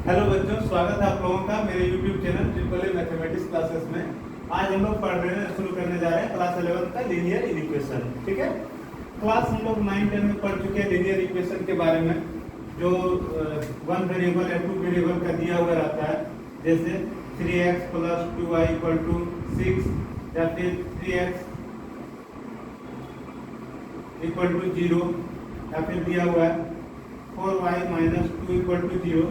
Hello बच्चों, स्वागत है आप लोगों का मेरे YouTube channel triple A mathematics classes में। आज हम लोग शुरू करने जा रहे हैं क्लास 11 का लीनियर इक्वेशन। ठीक है, क्लास हम लोग 9, 10 में पढ़ चुके हैं लीनियर इक्वेशन के बारे में, जो वन वेरिएबल या टू वेरिएबल का दिया हुआ रहता है, जैसे 3x + 2y = 6 या फिर 3x = 0 या फिर दिया हुआ है 4y - 2 = 0।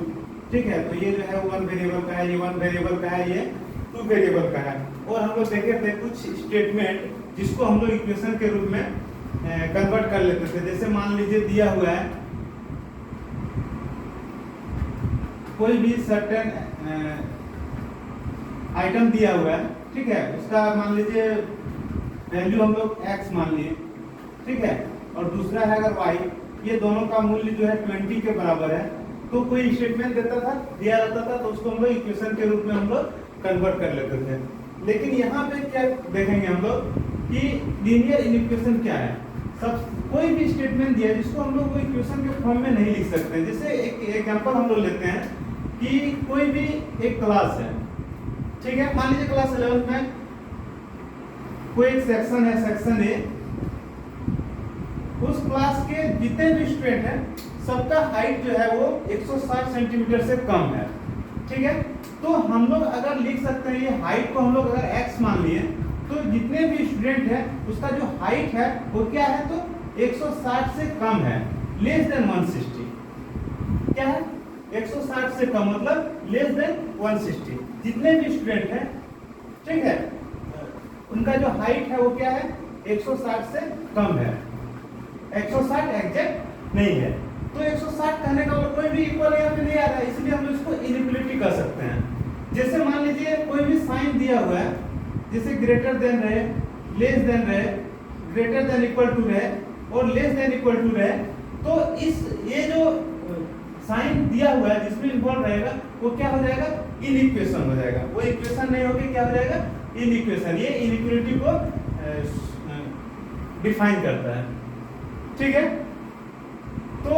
ठीक है, तो ये जो है वन वेरिएबल का है, ये वन वेरिएबल का है, ये टू वेरिएबल का है। और हम लोग देखे थे कुछ स्टेटमेंट जिसको हम लोग इक्वेशन के रूप में कन्वर्ट कर लेते थे। जैसे मान लीजिए दिया हुआ है कोई भी सर्टेन आइटम दिया हुआ है, ठीक है, उसका मान लीजिए वैल्यू हम लोग x मान लिए, ठीक है, और दूसरा है अगर y, ये दोनों का मूल्य जो है 20 के बराबर है, तो कोई स्टेटमेंट दिया रहता था, तो उसको हम लोग इक्वेशन के रूप में हम लोग कन्वर्ट कर लेते थे। लेकिन यहाँ पे क्या देखेंगे हम लोग कि लीनियर इक्वेशन क्या है। सब कोई भी स्टेटमेंट दिया जिसको हम लोग इक्वेशन के फॉर्म में नहीं लिख सकते। जैसे एक एग्जांपल हम लोग लेते हैं कि कोई भी एक क्लास है, ठीक है, मान लीजिए क्लास 11 में कोई एक सेक्शन है, सेक्शन ए, उस क्लास के जितने भी स्टूडेंट हैं सबका हाइट जो है वो 160 सेंटीमीटर से कम है। ठीक है, तो हम लोग अगर लिख सकते हैं, ये हाइट को हम लोग अगर x मान लिए, तो जितने भी स्टूडेंट है उसका जो हाइट है वो क्या है, तो 160 से कम है, लेस देन 160। क्या है, 160 से कम मतलब लेस देन 160। जितने भी स्टूडेंट हैं, ठीक है, उनका जो हाइट है वो क्या है, 160 से कम है। 160 एग्जैक्ट नहीं है, तो 160 कहने का मतलब कोई भी इक्वल यहाँ पे नहीं आ रहा है, इसलिए हम इसको इनइक्वालिटी कर सकते हैं। जैसे मान लीजिए कोई भी साइन दिया हुआ है, जैसे ग्रेटर देन रहे, लेस देन रहे, ग्रेटर देन इक्वल टू रहे और लेस देन इक्वल टू रहे, तो इस ये जो साइन दिया हुआ है जिसमें इन्वॉल्व रहेगा वो क्या हो जाएगा, इनइक्वेशन हो जाएगा। वो इक्वेशन नहीं होगी, क्या हो जाएगा, इनइक्वेशन। ये इनइक्वालिटी को डिफाइन करता है। ठीक है, तो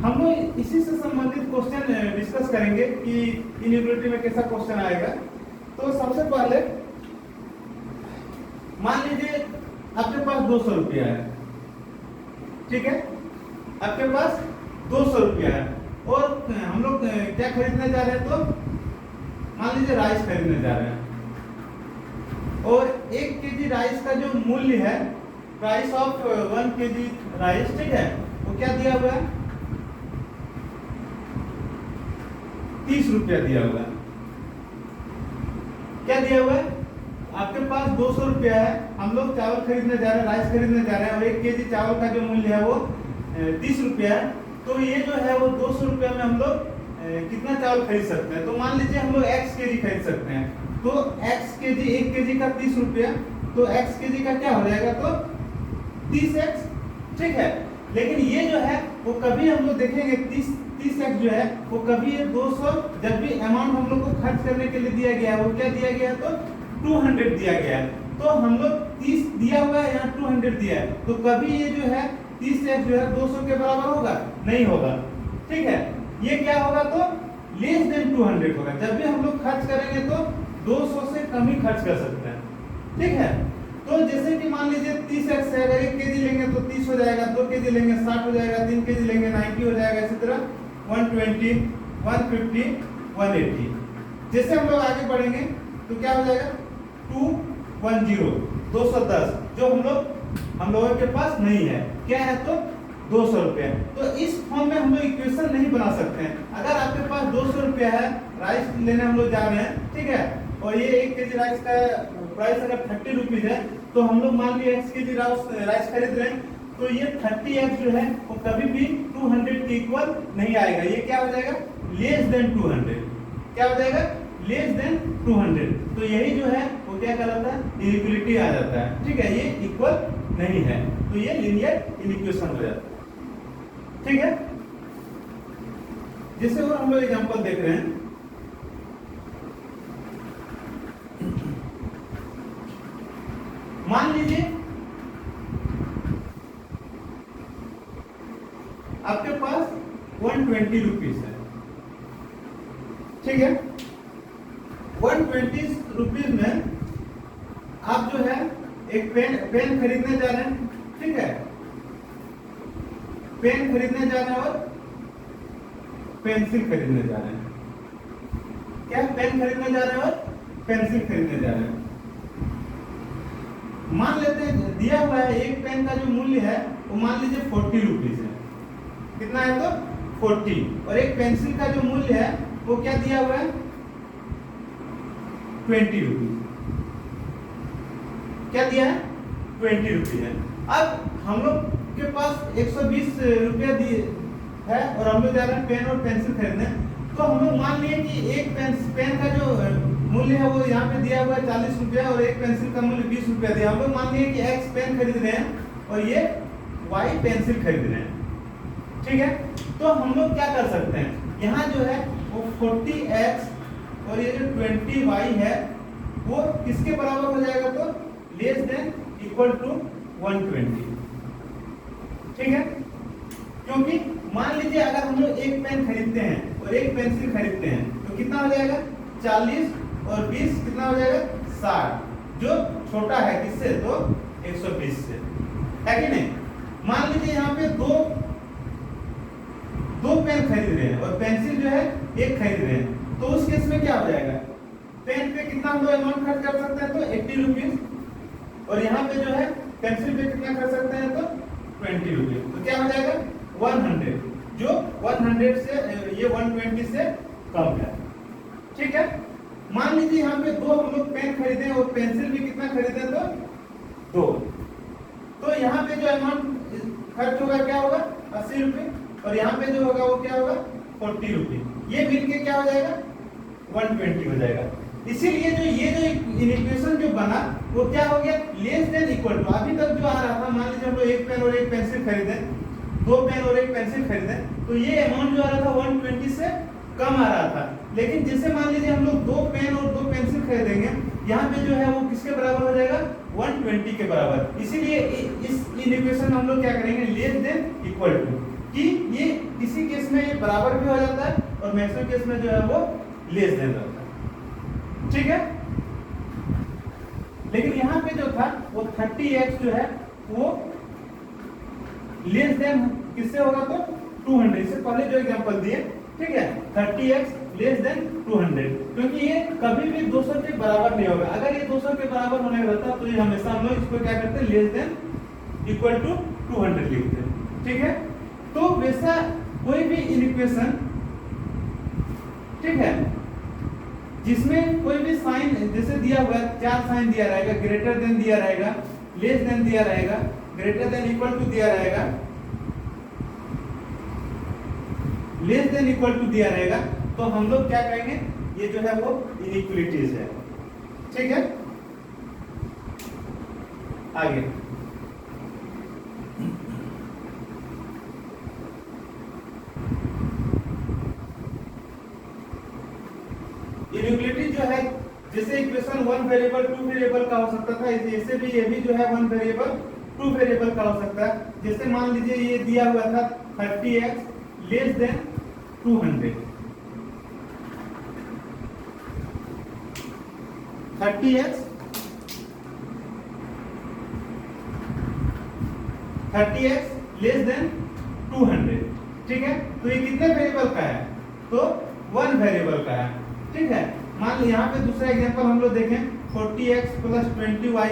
हम लोग इसी से संबंधित क्वेश्चन डिस्कस करेंगे कि इनइक्वालिटी में कैसा क्वेश्चन आएगा। तो सबसे पहले मान लीजिए आपके पास 200 रुपया है, ठीक है, आपके पास 200 रुपया है और हम लोग क्या खरीदने जा रहे हैं, तो मान लीजिए राइस खरीदने जा रहे हैं, और 1 केजी राइस का जो मूल्य है, प्राइस ऑफ 1 केजी राइस, ठीक है, वो क्या दिया हुआ है, 30 रुपया दिया हुआ है। क्या दिया हुआ है, आपके पास 200 रुपया है, हम लोग चावल खरीदने जा रहे हैं, राइस खरीदने जा रहे हैं, और 1 केजी चावल का जो मूल्य है वो 30 रुपया है। तो ये जो है वो 200 रुपया में हम लोग कितना चावल खरीद सकते हैं। तो मान लीजिए हम लोग x केजी खरीद सकते हैं, तो x केजी, 1 केजी का 30 रुपया, तो x केजी का क्या हो जाएगा, तो 30x। ठीक है, लेकिन ये जो है वो कभी हम लोग देखेंगे 30x जो है वो कभी ये 200, जब भी अमाउंट हम लोग को खर्च करने के लिए दिया गया है वो क्या दिया गया है, तो 200 दिया गया है। तो हम लोग 30 दिया हुआ है, यहाँ 200 दिया है, तो कभी ये जो है 30x जो है 200 के बराबर होगा, नहीं होगा। ठीक है, ये क्या होगा, तो लेस देन 200 होगा। जब भी हम लोग खर्च करेंगे तो 200 से कम ही खर्च कर सकते हैं। ठीक है, तो जैसे कि मान लीजिए 30x है, अगर 1 केजी लेंगे तो 30 हो जाएगा, 2 केजी लेंगे 60 हो जाएगा, 3 केजी लेंगे 90 हो जाएगा, इसी तरह 120, 150, 180। जैसे हम लोग आगे बढ़ेंगे तो क्या हो जाएगा, 210, 210, जो हम लोगों के पास नहीं है, क्या है, तो 200 रुपया। तो इस फॉर्म में हम लोग इक्वेशन नहीं बना सकते हैं। अगर आपके पास 200 रुपया है, राइस लेने हम लोग जा रहे हैं, ठीक है, और ये 1 केजी राइस का प्राइस अगर 30 रुपीज है, तो हम लोग मान लिए x केजी राइस खरीद रहे हैं, तो ये 30x जो है वो कभी भी 200 के इक्वल नहीं आएगा। ये क्या हो जाएगा, लेस देन 200। क्या हो जाएगा, लेस देन 200। तो यही जो है वो क्या कहलाता है, इनइक्वालिटी आ जाता है। ठीक है, ये इक्वल नहीं है, तो ये लीनियर इनइक्वेशन हो जाता है। ठीक है, जैसे और हम लोग एग्जांपल देख रहे हैं, मान लीजिए आपके पास 120 रुपीज है, ठीक है। 120 रुपीज में आप जो है एक पेन खरीदने जा रहे हैं, ठीक है, पेन खरीदने जा रहे हैं और पेंसिल खरीदने जा रहे हैं। क्या? पेन खरीदने जा रहे हैं और पेंसिल खरीदने जा रहे हैं। मान लेते हैं दिया हुआ है एक पेन का जो मूल्य है वो मान लीजिए 40 रुपीज है। कितना है? तो 40। और एक पेंसिल का जो मूल्य है वो क्या दिया हुआ है? 20 रुपीज। क्या दिया है? 20 रुपीज है। अब हम लोग के पास 120 रुपया दिए है और हम लोग जा रहे हैं पेन और पेंसिल खरीदने। तो हम लोग मान लिए कि एक पेन का जो मूल्य है वो यहाँ पे दिया हुआ है 40 रुपया और एक पेंसिल का मूल्य 20 रुपया दिया। हम लोग मान लिए कि एक्स पेन खरीद रहे हैं और ये वाई पेंसिल खरीद रहे हैं, ठीक है। तो हम लोग क्या कर सकते हैं, यहाँ जो है वो 40x और ये जो 20y है वो किसके बराबर हो जाएगा? तो लेस देन इक्वल टू 120, ठीक है। क्योंकि मान लीजिए अगर हम लोग एक पेन खरीदते हैं और एक पेंसिल खरीदते हैं तो कितना हो जाएगा? 40 और 20 कितना हो जाएगा? 60, जो छोटा है किससे? तो 120 से, है कि नहीं। मान लीजिए यहाँ पे दो पेन खरीद रहे हैं और पेंसिल जो है एक खरीद रहे हैं, तो उस केस में क्या हो जाएगा? पेन पे कितना हम लोग अमाउंट खर्च कर सकते हैं? तो 80 रुपीज। और यहाँ पे जो है पेंसिल पे कितना कर सकते हैं? तो 20 रुपीज। तो क्या हो जाएगा? 100, जो 100 से ये 120 से कम है, ठीक है। मान लीजिए यहाँ पे दो हम लोग पेन खरीदे और पेंसिल भी कितना खरीदे? तो 2। तो यहाँ पे जो अमाउंट खर्च होगा क्या होगा? 80 रुपये। और यहाँ पे जो होगा वो क्या होगा? 40 रुपये। ये मिलके क्या हो जाएगा? 120 हो जाएगा। इसीलिए जो ये जो इक्वेशन जो बना वो क्या हो गया? Less than equal to. अभी तक जो आ रहा था, मान लीजिए हम लोग एक पेन और एक पेंसिल खरीदे, दो पेन और एक पेंसिल खरीदे, तो ये अमाउंट जो आ रहा था 120 से कम आ रहा था। लेकिन जैसे मान लीजिए हम लोग दो पेन और दो पेंसिल खरीदेंगे, यहाँ पे जो है वो किसके बराबर हो जाएगा? 120 के बराबर। इसीलिए इस इक्वेशन में हम लोग क्या करेंगे? लेस देन इक्वल टू, कि ये किसी केस में ये बराबर भी हो जाता है और मैक्सिमम केस में जो है वो लेस देन रहता है, ठीक है। लेकिन यहाँ पे जो था वो 30x जो है वो लेस देन किससे होगा? तो 200। इससे पहले जो एग्जांपल दिए, ठीक है, 30x लेस देन 200, क्योंकि ये कभी भी 200 के बराबर नहीं होगा। अगर ये 200 के बराबर होने का रहता तो ये हमेशा हम लोग इसको क्या करते हैं? लेस देन इक्वल टू 200 लिखते हैं, ठीक है। तो वैसा कोई भी इक्वेशन, ठीक है, जिसमें कोई भी साइन जैसे दिया हुआ है, 4 साइन दिया रहेगा, ग्रेटर देन दिया रहेगा, लेस देन दिया रहेगा, ग्रेटर देन इक्वल टू दिया रहेगा, लेस देन इक्वल टू दिया रहेगा, तो हम लोग क्या कहेंगे? ये जो है वो इनइक्वलिटीज है, ठीक है। आगे इनइक्वलिटी जो है, जैसे इक्वेशन 1 वेरिएबल 2 वेरिएबल का हो सकता था, ऐसे भी ये भी जो है 1 वेरिएबल 2 वेरिएबल का हो सकता है। जैसे मान लीजिए ये दिया हुआ था 30x less than 200, 30x less than 200, ठीक है। तो ये कितने वेरिएबल का है? तो 1 वेरिएबल का है, ठीक है। मान लीजिए यहाँ पे दूसरा एग्जांपल हम लोग देखें, 40x plus 20y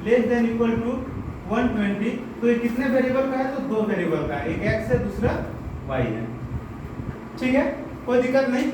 less than equal to 120, तो ये कितने वेरिएबल का है? तो 2 वेरिएबल का है, एक x है दूसरा y है, ठीक है, कोई दिक्कत नहीं।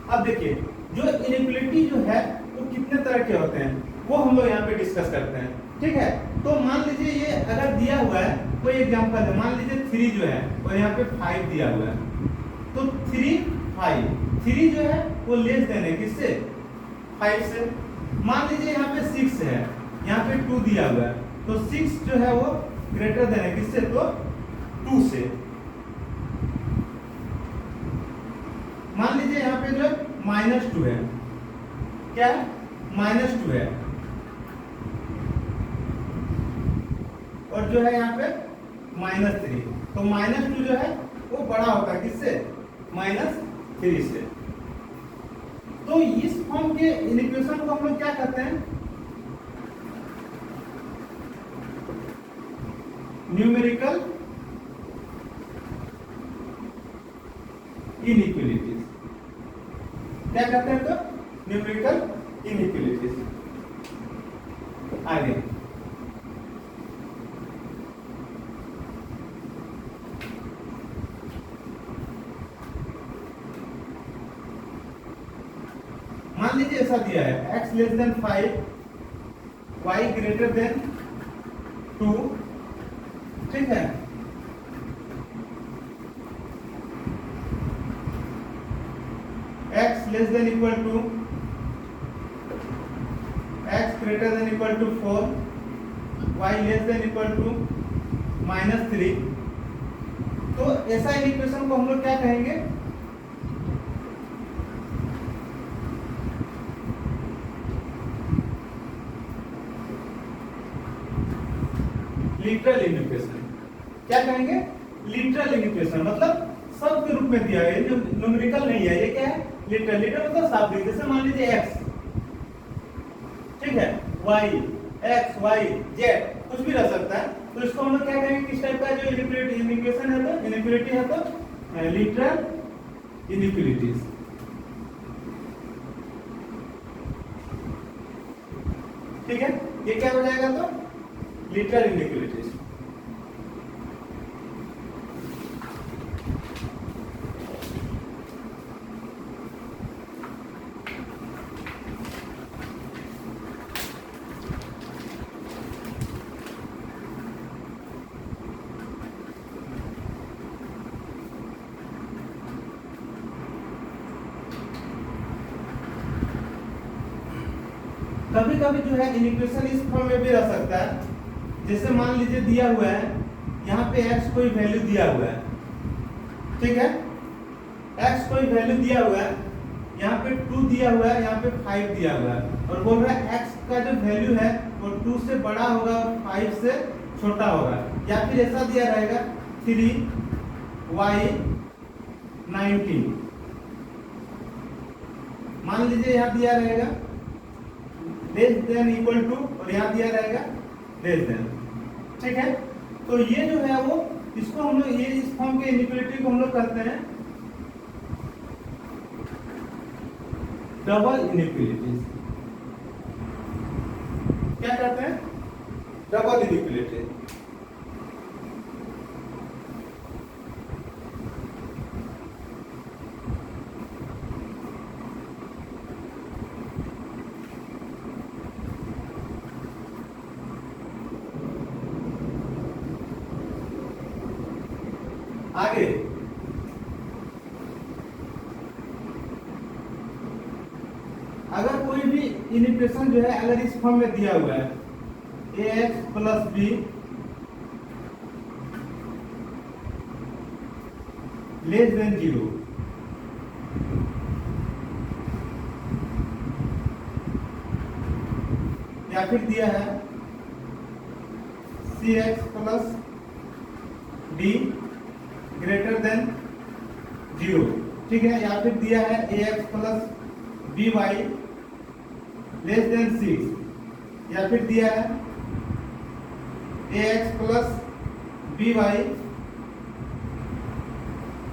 अब देखिए जो इनइक्वलिटी जो है वो कितने तरह के होते हैं वो हम लोग यहाँ पे डिस्कस करते हैं, ठीक है। तो मान लीजिए ये अगर दिया हुआ है, कोई एग्जांपल है, मान लीजिए 3 जो है और यहाँ पे 5 दिया हुआ है, तो 3 5 जो है वो लेस देन है किससे? 5 से। मान लीजिए यहाँ पे 6 है, यहाँ पे 2 दिया हुआ है, तो 6 जो है वो ग्रेटर देन है किससे? तो 2 से। मान लीजिए यहाँ पे जो -2 है, क्या है -2 है, और जो है यहाँ पे -3। तो -2 जो है वो बड़ा होता है किससे, -3 से। तो इस फॉर्म के इक्वेशन को हम लोग क्या कहते हैं, न्यूमेरिकल इनइक्वालिटीज। क्या कहते हैं, तो न्यूमेरिकल इनइक्वालिटीज। आगे मान लीजिए ऐसा दिया है x less than 5, y greater than 2, ठीक है। x less than equal to, x greater than equal to 4, y less than equal to -3। तो ऐसा इक्वेशन को हम लोग क्या कहेंगे, लिटरल इक्वेशन। क्या कहेंगे, लिटरल इक्वेशन, मतलब सब के रूप में दिया है, ये न्यूमेरिकल नहीं है, ये क्या है लिटरल। लिटरल मतलब शाब्दिक। जैसे मान लीजिए x, ठीक है, y, x, y, z कुछ भी रह सकता है। तो इसको हम लोग क्या कहेंगे, किस टाइप का जो इक्वेशन है, तो इनइक्वालिटी है, तो लिटरल इनइक्वालिटीज। ठीक है, ये क्या हो जाएगा, तो लिटरल इनइक्वालिटीज। कभी कभी जो है इक्वेशन इस फॉर्म में भी रह सकता है। जैसे मान लीजिए दिया हुआ है, यहाँ पे x कोई वैल्यू दिया हुआ है, ठीक है, x कोई वैल्यू दिया हुआ है, यहाँ पे 2 दिया हुआ है, यहाँ पे 5 दिया हुआ है, और बोल रहा है x का जो वैल्यू है वो 2 से बड़ा होगा और 5 से छोटा होगा। या फिर ऐसा दिया रहेगा 3y 19, मान लीजिए यहाँ दिया रहेगा लेस देन इक्वल टू, और यहाँ दिया रहेगा लेस देन, ठीक है। तो ये जो है वो, इसको हम लोग, ये इस फॉर्म के इनइक्वालिटी को हम लोग कहते हैं डबल इनइक्वालिटीज। क्या कहते हैं, डबल इनइक्वालिटी। आगे अगर कोई भी इक्वेशन जो है अगर इस फॉर्म में दिया हुआ है ax plus be less than 0, या फिर दिया है cx plus D greater than 0, ठीक है, या फिर दिया है ax plus by less then 6, या फिर दिया है ax plus by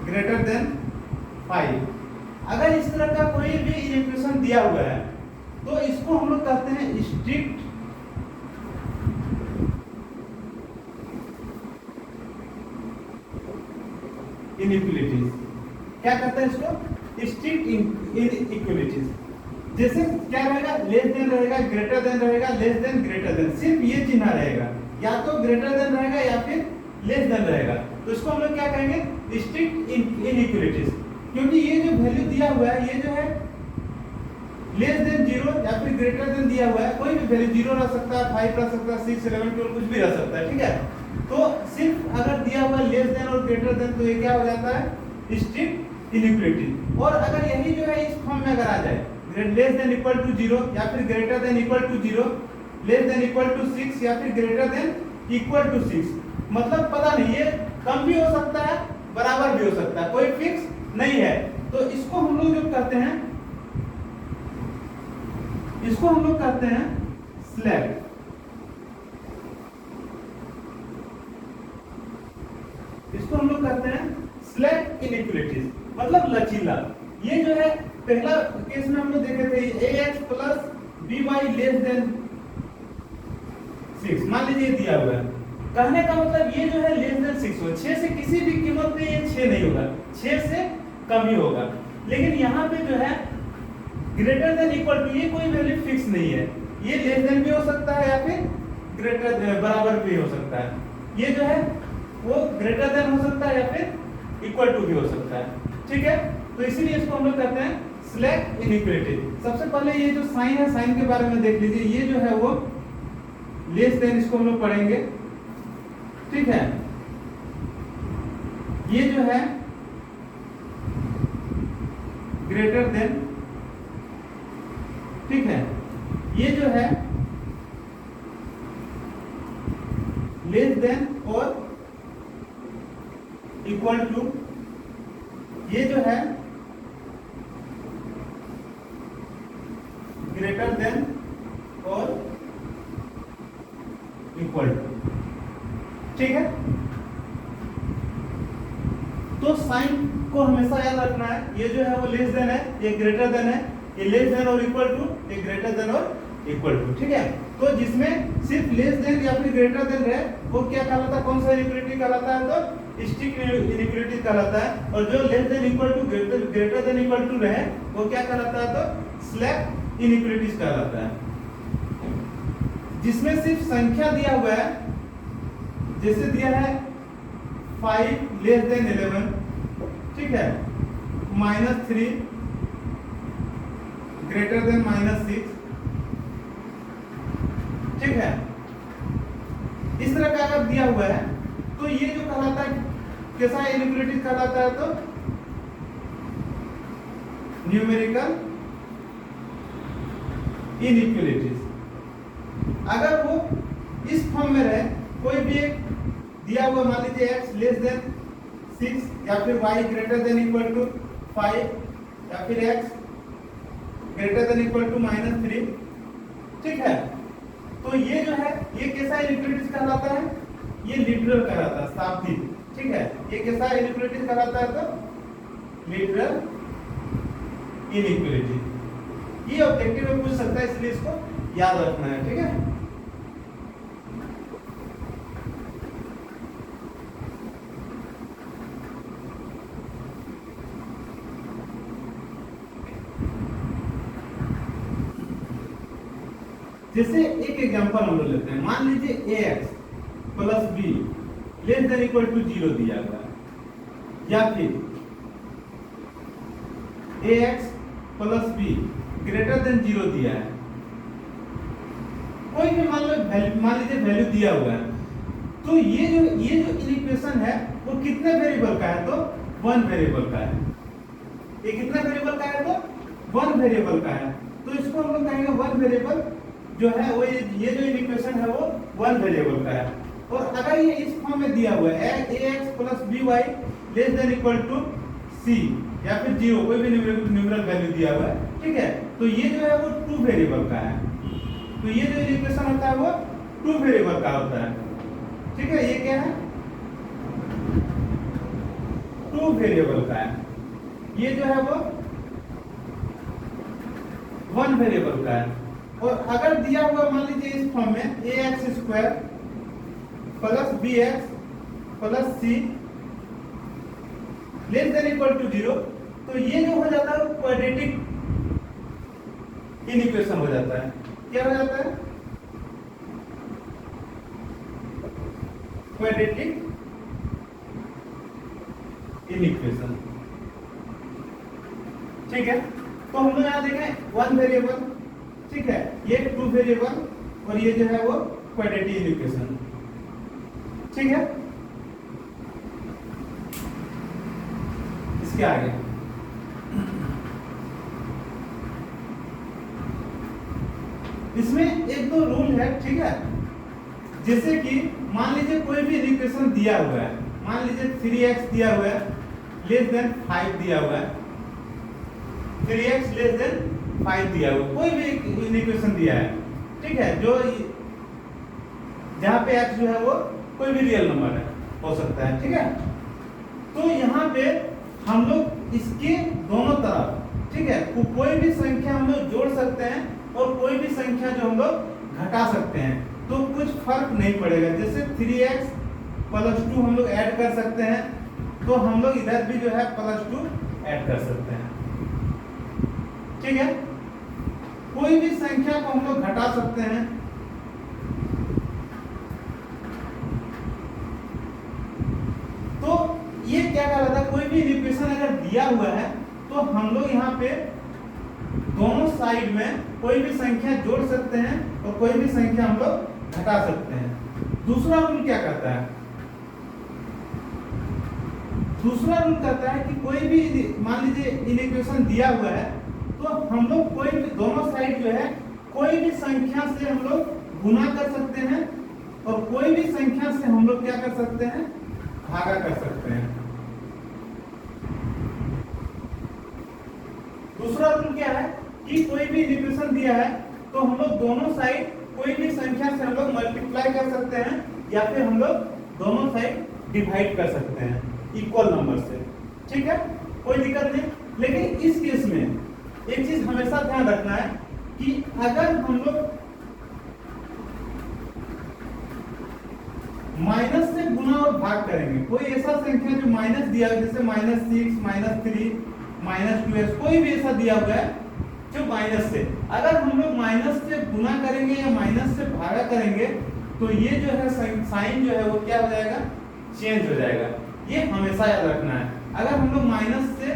greater than 5। अगर इस तरह का कोई भी इक्वेशन दिया हुआ है तो इसको हम लोग कहते हैं स्ट्रिक्ट इनइक्वालिटीज। क्या कहते हैं इसको, स्ट्रिक्ट इनइक्वालिटीज। जैसे क्या रहेगा, लेस देन रहेगा, ग्रेटर देन रहेगा, लेस देन ग्रेटर देन, सिर्फ ये चिन्ह रहेगा, या तो ग्रेटर देन रहेगा या फिर लेस देन रहेगा। तो इसको हम लोग क्या कहेंगे, स्ट्रिक्ट इनइक्वालिटीज। क्योंकि ये जो वैल्यू दिया हुआ है, ये जो है लेस देन 0 या फिर ग्रेटर देन दिया हुआ है, कोई भी वैल्यू 0 रह सकता है, 5 रह सकता है, 6, 11, 12 कुछ भी रह सकता है, ठीक है। तो सिर्फ अगर दिया हुआ लेस देन और ग्रेटर देन, तो ये क्या हो जाता है, स्ट्रिक्ट इनइक्वालिटी। और अगर यही जो है इस फॉर्म में अगर आ जाए, लेस देन इक्वल टू 0 या फिर greater than equal to 0, less than equal to 6 या फिर ग्रेटर देन इक्वल टू 6, मतलब पता नहीं, ये कम भी हो सकता है, बराबर भी हो सकता है, कोई फिक्स नहीं है। तो इसको हम लोग जो कहते हैं, इसको हम लोग कहते हैं स्लैक। इसको हम लोग कहते हैं स्लैक इनइक्वालिटीज, मतलब लचीला। ये जो है पहला केस में हम लोग देखे थे ax plus by less then 6, मान लीजिए दिया हुआ है, कहने का मतलब ये जो है लेस देन 6 हो, 6 से किसी भी कीमत पे ये 6 नहीं होगा, 6 से कम ही होगा। लेकिन यहाँ पे जो है ग्रेटर देन इक्वल टू, ये कोई वैल्यू फिक्स नहीं है, ये लेस देन भी हो सकता है या फिर ग्रेटर बराबर भी हो सकता है। ये जो है वो ग्रेटर देन हो सकता है या फिर इक्वल टू भी हो सकता है, ठीक है। तो इसीलिए इसको हम लोग कहते हैं स्लैक इनइक्वालिटी। सबसे पहले ये जो साइन है, साइन के बारे में देख लीजिए। ये जो है वो लेस देन, इसको हम लोग पढ़ेंगे, ठीक है। ये जो है ग्रेटर देन, ठीक है। ये जो है लेस देन और इक्वल टू, ये जो है ग्रेटर देन और इक्वल टू, ठीक है। तो साइन को हमेशा याद रखना है, ये जो है वो लेस देन है, ये ग्रेटर देन है, ये लेस देन और इक्वल टू, ये ग्रेटर देन और इक्वल टू, ठीक है। तो जिसमें सिर्फ लेस देन या फिर ग्रेटर देन रहे वो क्या कहलाता है, कौन सा इनइक्वालिटी कहलाता है, तो स्ट्रिक्ट इनइक्वालिटी कहलाता है। और जो less than equal to greater than equal to रहे वो क्या कहलाता है, तो स्लैक इनइक्वालिटीज कहलाता है। जिसमें सिर्फ संख्या दिया हुआ है, जैसे दिया है 5 लेस देन 11, ठीक है, -3 ग्रेटर देन -6, ठीक है। इस तरह का अगर दिया हुआ है तो ये जो कहलाता है कैसा इनइक्वालिटी कहलाता है, तो न्यूमेरिकल इनइक्वालिटीज। अगर वो इस फॉर्म में रहे, कोई भी एक दिया हुआ, मान लीजिए x लेस देन 6 या फिर y greater than equal to 5 या फिर x greater than equal to -3, ठीक है। तो ये जो है ये कैसा इनइक्वालिटीज कहलाता है, ये लिटरल कहलाता है, शाब्दिक, ठीक है। ये कैसा इनइक्वालिटीज कहलाता है, तो लिटरल इनइक्वालिटी। ये ऑब्जेक्टिव में पूछ सकता है, इसलिए इसको याद रखना है, ठीक है। जैसे एक एग्जांपल हम लोग लेते हैं, मान लीजिए ax plus b less than equal to 0 दिया हुआ है, या फिर ax plus b greater than 0 दिया है। कोई भी मान लीजिए वैल्यू दिया हुआ है, तो ये जो इक्वेशन है वो कितने वेरिएबल का है, तो 1 वेरिएबल का है। ये कितने वेरिएबल का है, तो 1 वेरिएबल का है। तो इसको हम लोग कहेंगे 1 वेरिएबल जो है वो, ये जो इक्वेशन है वो 1 वेरिएबल का है। और अगर ये इस फॉर्म में दिया हुआ है ax plus by less than equal to c या फिर 0, कोई भी न्यूमेरिकल वैल्यू दिया हुआ है, ठीक है। तो ये जो है वो 2 वेरिएबल का है। तो ये जो इक्वेशन होता है वो 2 वेरिएबल का होता है, ठीक है। ये क्या है, 2 वेरिएबल का है। ये जो है वो 1 वेरिएबल का है। और अगर दिया हुआ मान लीजिए इस फॉर्म में ax square plus bx plus c less than equal to 0, तो ये जो हो जाता है क्वाड्रेटिक इनइक्वेशन हो जाता है। क्या हो जाता है, क्वाड्रेटिक इनइक्वेशन, ठीक है। तो हम लोग यहाँ देखें 1 वेरिएबल, ठीक है, ये 2 वेरिएबल और ये जो है वो क्वाड्रेटिक इक्वेशन, ठीक है। इसके आगे इसमें एक दो रूल है, ठीक है। जैसे कि मान लीजिए कोई भी इक्वेशन दिया हुआ है, मान लीजिए 3x दिया हुआ है लेस देन 5 दिया हुआ है, 3x लेस देन 5 दिया हुआ, कोई भी इक्वेशन दिया है, ठीक है, जो जहां पे x जो है वो कोई भी रियल नंबर है, हो सकता है, ठीक है। तो यहाँ पे हम लोग इसके दोनों तरफ, ठीक है, कोई भी संख्या हम लोग जोड़ सकते हैं और कोई भी संख्या जो हम लोग घटा सकते हैं, तो कुछ फर्क नहीं पड़ेगा। जैसे 3x + 2 हम लोग ऐड कर सकते हैं, तो हम लोग इधर भी जो है +2 ऐड कर सकते हैं, ठीक है। कोई भी संख्या को हम लोग घटा सकते हैं, तो ये क्या कहलाता है, कोई भी इक्वेशन अगर दिया हुआ है तो हम लोग यहाँ पे दोनों साइड में कोई भी संख्या जोड़ सकते हैं और कोई भी संख्या हम लोग घटा सकते हैं। दूसरा रूल क्या कहता है, दूसरा रूल कहता है कि कोई भी, मान लीजिए इक्वेशन दिया हुआ है, तो हम लोग कोई भी दोनों साइड जो है कोई भी संख्या से हम लोग गुना कर सकते हैं और कोई भी संख्या से हम लोग क्या कर सकते हैं, भागा कर सकते हैं। दूसरा रूल क्या है कि कोई भी इक्वेशन दिया है तो हम लोग दोनों साइड कोई भी संख्या से हम लोग मल्टीप्लाई कर सकते हैं या फिर हम लोग दोनों साइड डिवाइड कर सकते हैं इक्वल नंबर से, ठीक है, कोई दिक्कत नहीं। लेकिन इस केस में एक चीज हमेशा ध्यान रखना है कि अगर हम लोग माइनस से गुना और भाग करेंगे, कोई ऐसा संख्या जो माइनस दिया है, जैसे -6, -3, -2x, कोई भी ऐसा दिया हुआ है जो माइनस से, अगर हम लोग माइनस से गुना करेंगे या माइनस से भागा करेंगे तो ये जो है साइन जो है वो क्या हो जाएगा, चेंज हो जाएगा। ये हमेशा याद रखना है। अगर हम लोग माइनस से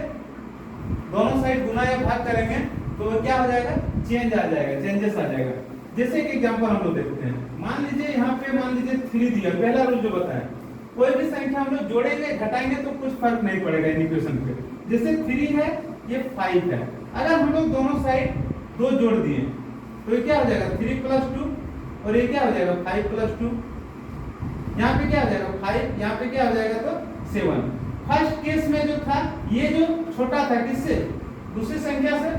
दोनों साइड गुना या भाग करेंगे तो वो क्या हो जाएगा, चेंज आ जाएगा, चेंजेस आ जाएगा। जैसे एक एग्जांपल हम लोग देखते हैं, मान लीजिए यहाँ पे मान लीजिए 3 दिया, पहला रूल जो बताया, कोई भी संख्या हम लोग जोड़ेंगे घटाएंगे तो कुछ फर्क नहीं पड़ेगा इक्वेशन पे। जैसे 3 है, ये 5 है, अगर हम लोग दोनों साइड 2 जोड़ दिए तो ये क्या हो जाएगा, 3 + 2, और ये क्या हो जाएगा, 5 + 2, यहाँ पे क्या हो जाएगा 5, यहाँ पे क्या हो जाएगा तो 7। फर्स्ट केस में जो था ये जो छोटा था किससे, दूसरी संख्या से,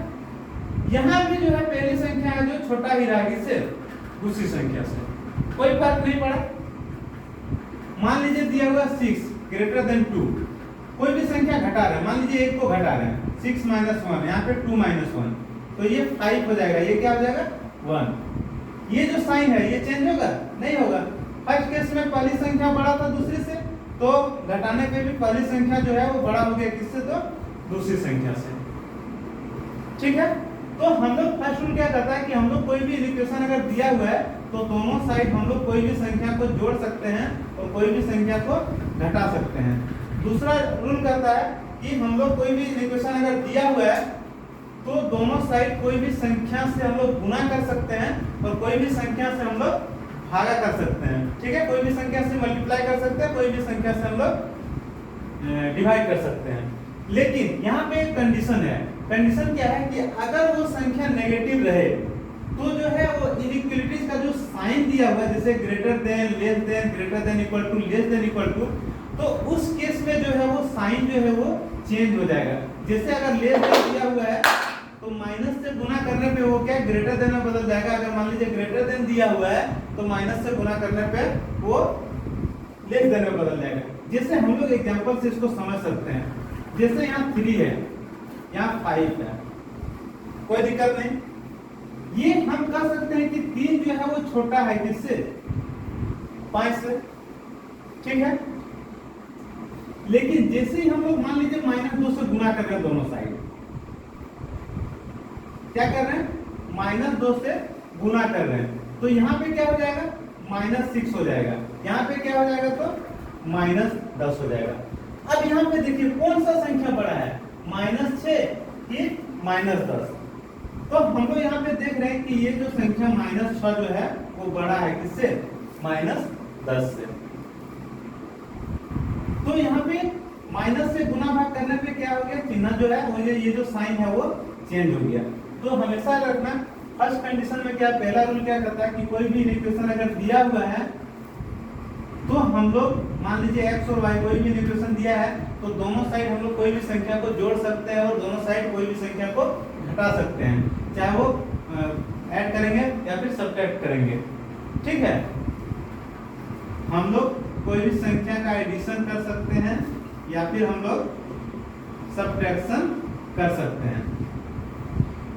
यहाँ भी जो है पहली संख्या है जो छोटा ही रहा किससे, दूसरी संख्या से, कोई फर्क नहीं पड़ा। मान लीजिए दिया हुआ 6 > 2, कोई भी संख्या घटा रहे हैं, मान लीजिए 1 को घटा रहे हैं, 6 - 1, यहाँ पे 2 - 1, तो ये 5 हो जाएगा, ये क्या हो जाएगा 1। ये जो साइन है ये चेंज होगा, नहीं होगा। फर्स्ट केस में पहली संख्या बड़ा था दूसरी से, तो घटाने पे भी पहली संख्या जो है वो बड़ा हो गया किससे, तो दूसरी संख्या से, ठीक है। तो हम लोग फर्स्ट रूल क्या कहता है कि हम लोग कोई भी इक्वेशन अगर दिया हुआ है तो दोनों साइड हम लोग कोई भी संख्या को जोड़ सकते हैं और कोई भी संख्या को घटा सकते हैं। दूसरा रूल कहता है कि हम लोग कोई भी इक्वेशन अगर दिया हुआ है तो दोनों साइड कोई भी संख्या से हम लोग गुना कर सकते हैं और कोई भी संख्या से हम लोग भागा कर सकते हैं, ठीक है, कोई भी संख्या से मल्टीप्लाई कर सकते हैं, कोई भी संख्या से हम लोग डिवाइड कर सकते हैं। लेकिन यहाँ पे एक कंडीशन है, कंडीशन क्या है कि अगर वो संख्या नेगेटिव रहे तो जो है वो इनइक्वालिटीज का जो साइन दिया हुआ है, जैसे greater than, less than, greater than equal to, less than equal to, तो उस केस में जो है वो साइन जो है वो चेंज हो जाएगा। जैसे अगर लेस देन दिया हुआ है तो माइनस से गुना करने पे वो क्या ग्रेटर देन में बदल जाएगा। अगर मान लीजिए ग्रेटर देन दिया हुआ है तो माइनस से गुना करने पे वो लेस देन में बदल जाएगा। जैसे हम लोग एग्जांपल से इसको समझ सकते हैं, जैसे यहाँ 3 है, यहाँ 5 है, कोई दिक्कत नहीं। ये हम कह सकते हैं कि 3 जो है वो छोटा है किससे, 5 से, ठीक है। लेकिन जैसे ही हम लोग मान लीजिए -2 से गुना कर रहे हैं दोनों साइड, क्या कर रहे हैं, -2 से गुना कर रहे हैं, तो यहाँ पे क्या हो जाएगा, -6 हो जाएगा, यहाँ पे क्या हो जाएगा तो -10 हो जाएगा। अब यहाँ पे देखिए कौन सा संख्या बड़ा है, -6 कि -10। तो हम लोग यहाँ पे देख रहे हैं कि ये जो संख्या -6 जो है वो बड़ा है किससे, -10 से। तो यहाँ पे माइनस से गुना भाग करने पे क्या हो गया, चिन्ह जो है वो ये जो साइन है वो चेंज हो गया। तो हमेशा रखना फर्स्ट कंडीशन में क्या, पहला रूल क्या कहता है कि कोई भी इक्वेशन अगर दिया हुआ है तो हम लोग मान लीजिए x और y कोई भी इक्वेशन दिया है तो दोनों साइड हम लोग कोई भी संख्या को जोड़ सकते हैं और दोनों साइड कोई भी संख्या को घटा सकते हैं, चाहे वो ऐड करेंगे या फिर सब्ट्रैक्ट करेंगे। ठीक है, हम लोग कोई भी संख्या का एडिशन कर सकते हैं या फिर हम लोग सब्ट्रैक्शन कर सकते हैं।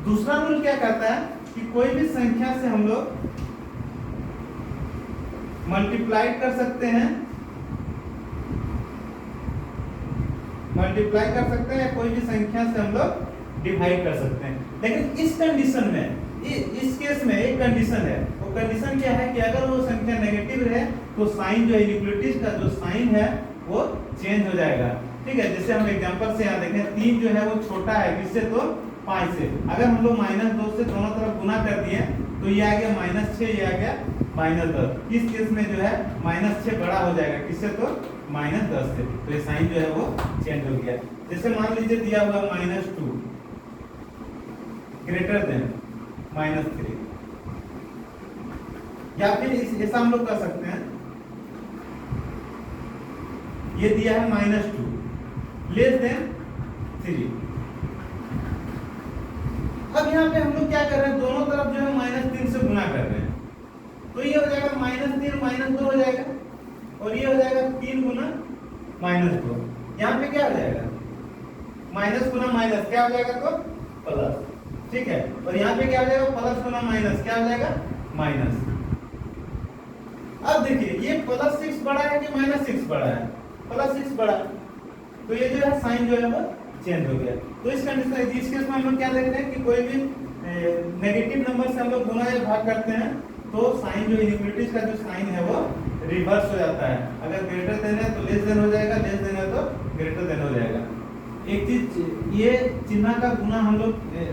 दूसरा रूल क्या कहता है कि कोई भी संख्या से हम लोग मल्टीप्लाई कर सकते हैं, मल्टीप्लाई कर सकते हैं, कोई भी संख्या से हम लोग डिवाइड कर सकते हैं। लेकिन इस कंडीशन में, इस केस में एक कंडीशन है, वो कंडीशन क्या है कि अगर वो संख्या नेगेटिव है तो साइन जो इनइक्वालिटीज का जो साइन है वो चेंज हो जाएगा। ठीक है, जैसे हम एग्जांपल से यहाँ देखें, 3 जो है वो छोटा है किससे, तो 5 से। अगर हम लोग -2 से दोनों तरफ गुना कर दिए तो ये आ गया -6, ये आ गया -10। इस केस में जो है -6 बड़ा हो जाएगा किससे, तो -10 से। तो ये साइन जो है वो चेंज हो गया। जैसे मान लीजिए दिया हुआ -2 ग्रेटर देन -3, या फिर ऐसा हम लोग कर सकते हैं, ये दिया है -2 लेस देन 3। अब यहाँ पे हम लोग क्या कर रहे हैं, दोनों तरफ जो है -3 से गुना कर रहे हैं, तो ये हो जाएगा -3 -2 हो जाएगा और ये हो जाएगा 3 गुना -2। यहाँ पे क्या हो जाएगा, माइनस गुना माइनस क्या हो जाएगा, तो प्लस। ठीक है, और यहाँ पे क्या हो जाएगा, प्लस गुना माइनस क्या हो जाएगा, माइनस। अब देखिए ये +6 बड़ा है कि -6 बड़ा है, +6 बड़ा, तो ये जो है साइन जो है वो चेंज हो गया। तो इस कंडीशन, इस केस में हम लोग क्या देखते हैं कि कोई भी नेगेटिव नंबर से हम लोग गुना या भाग करते हैं तो साइन जो इनइक्वालिटीज का जो साइन है वो रिवर्स हो जाता है। अगर ग्रेटर देन है तो लेस देन हो जाएगा, लेस देन है तो ग्रेटर देन हो जाएगा। एक चीज, ये चिन्ह का गुना हम लोग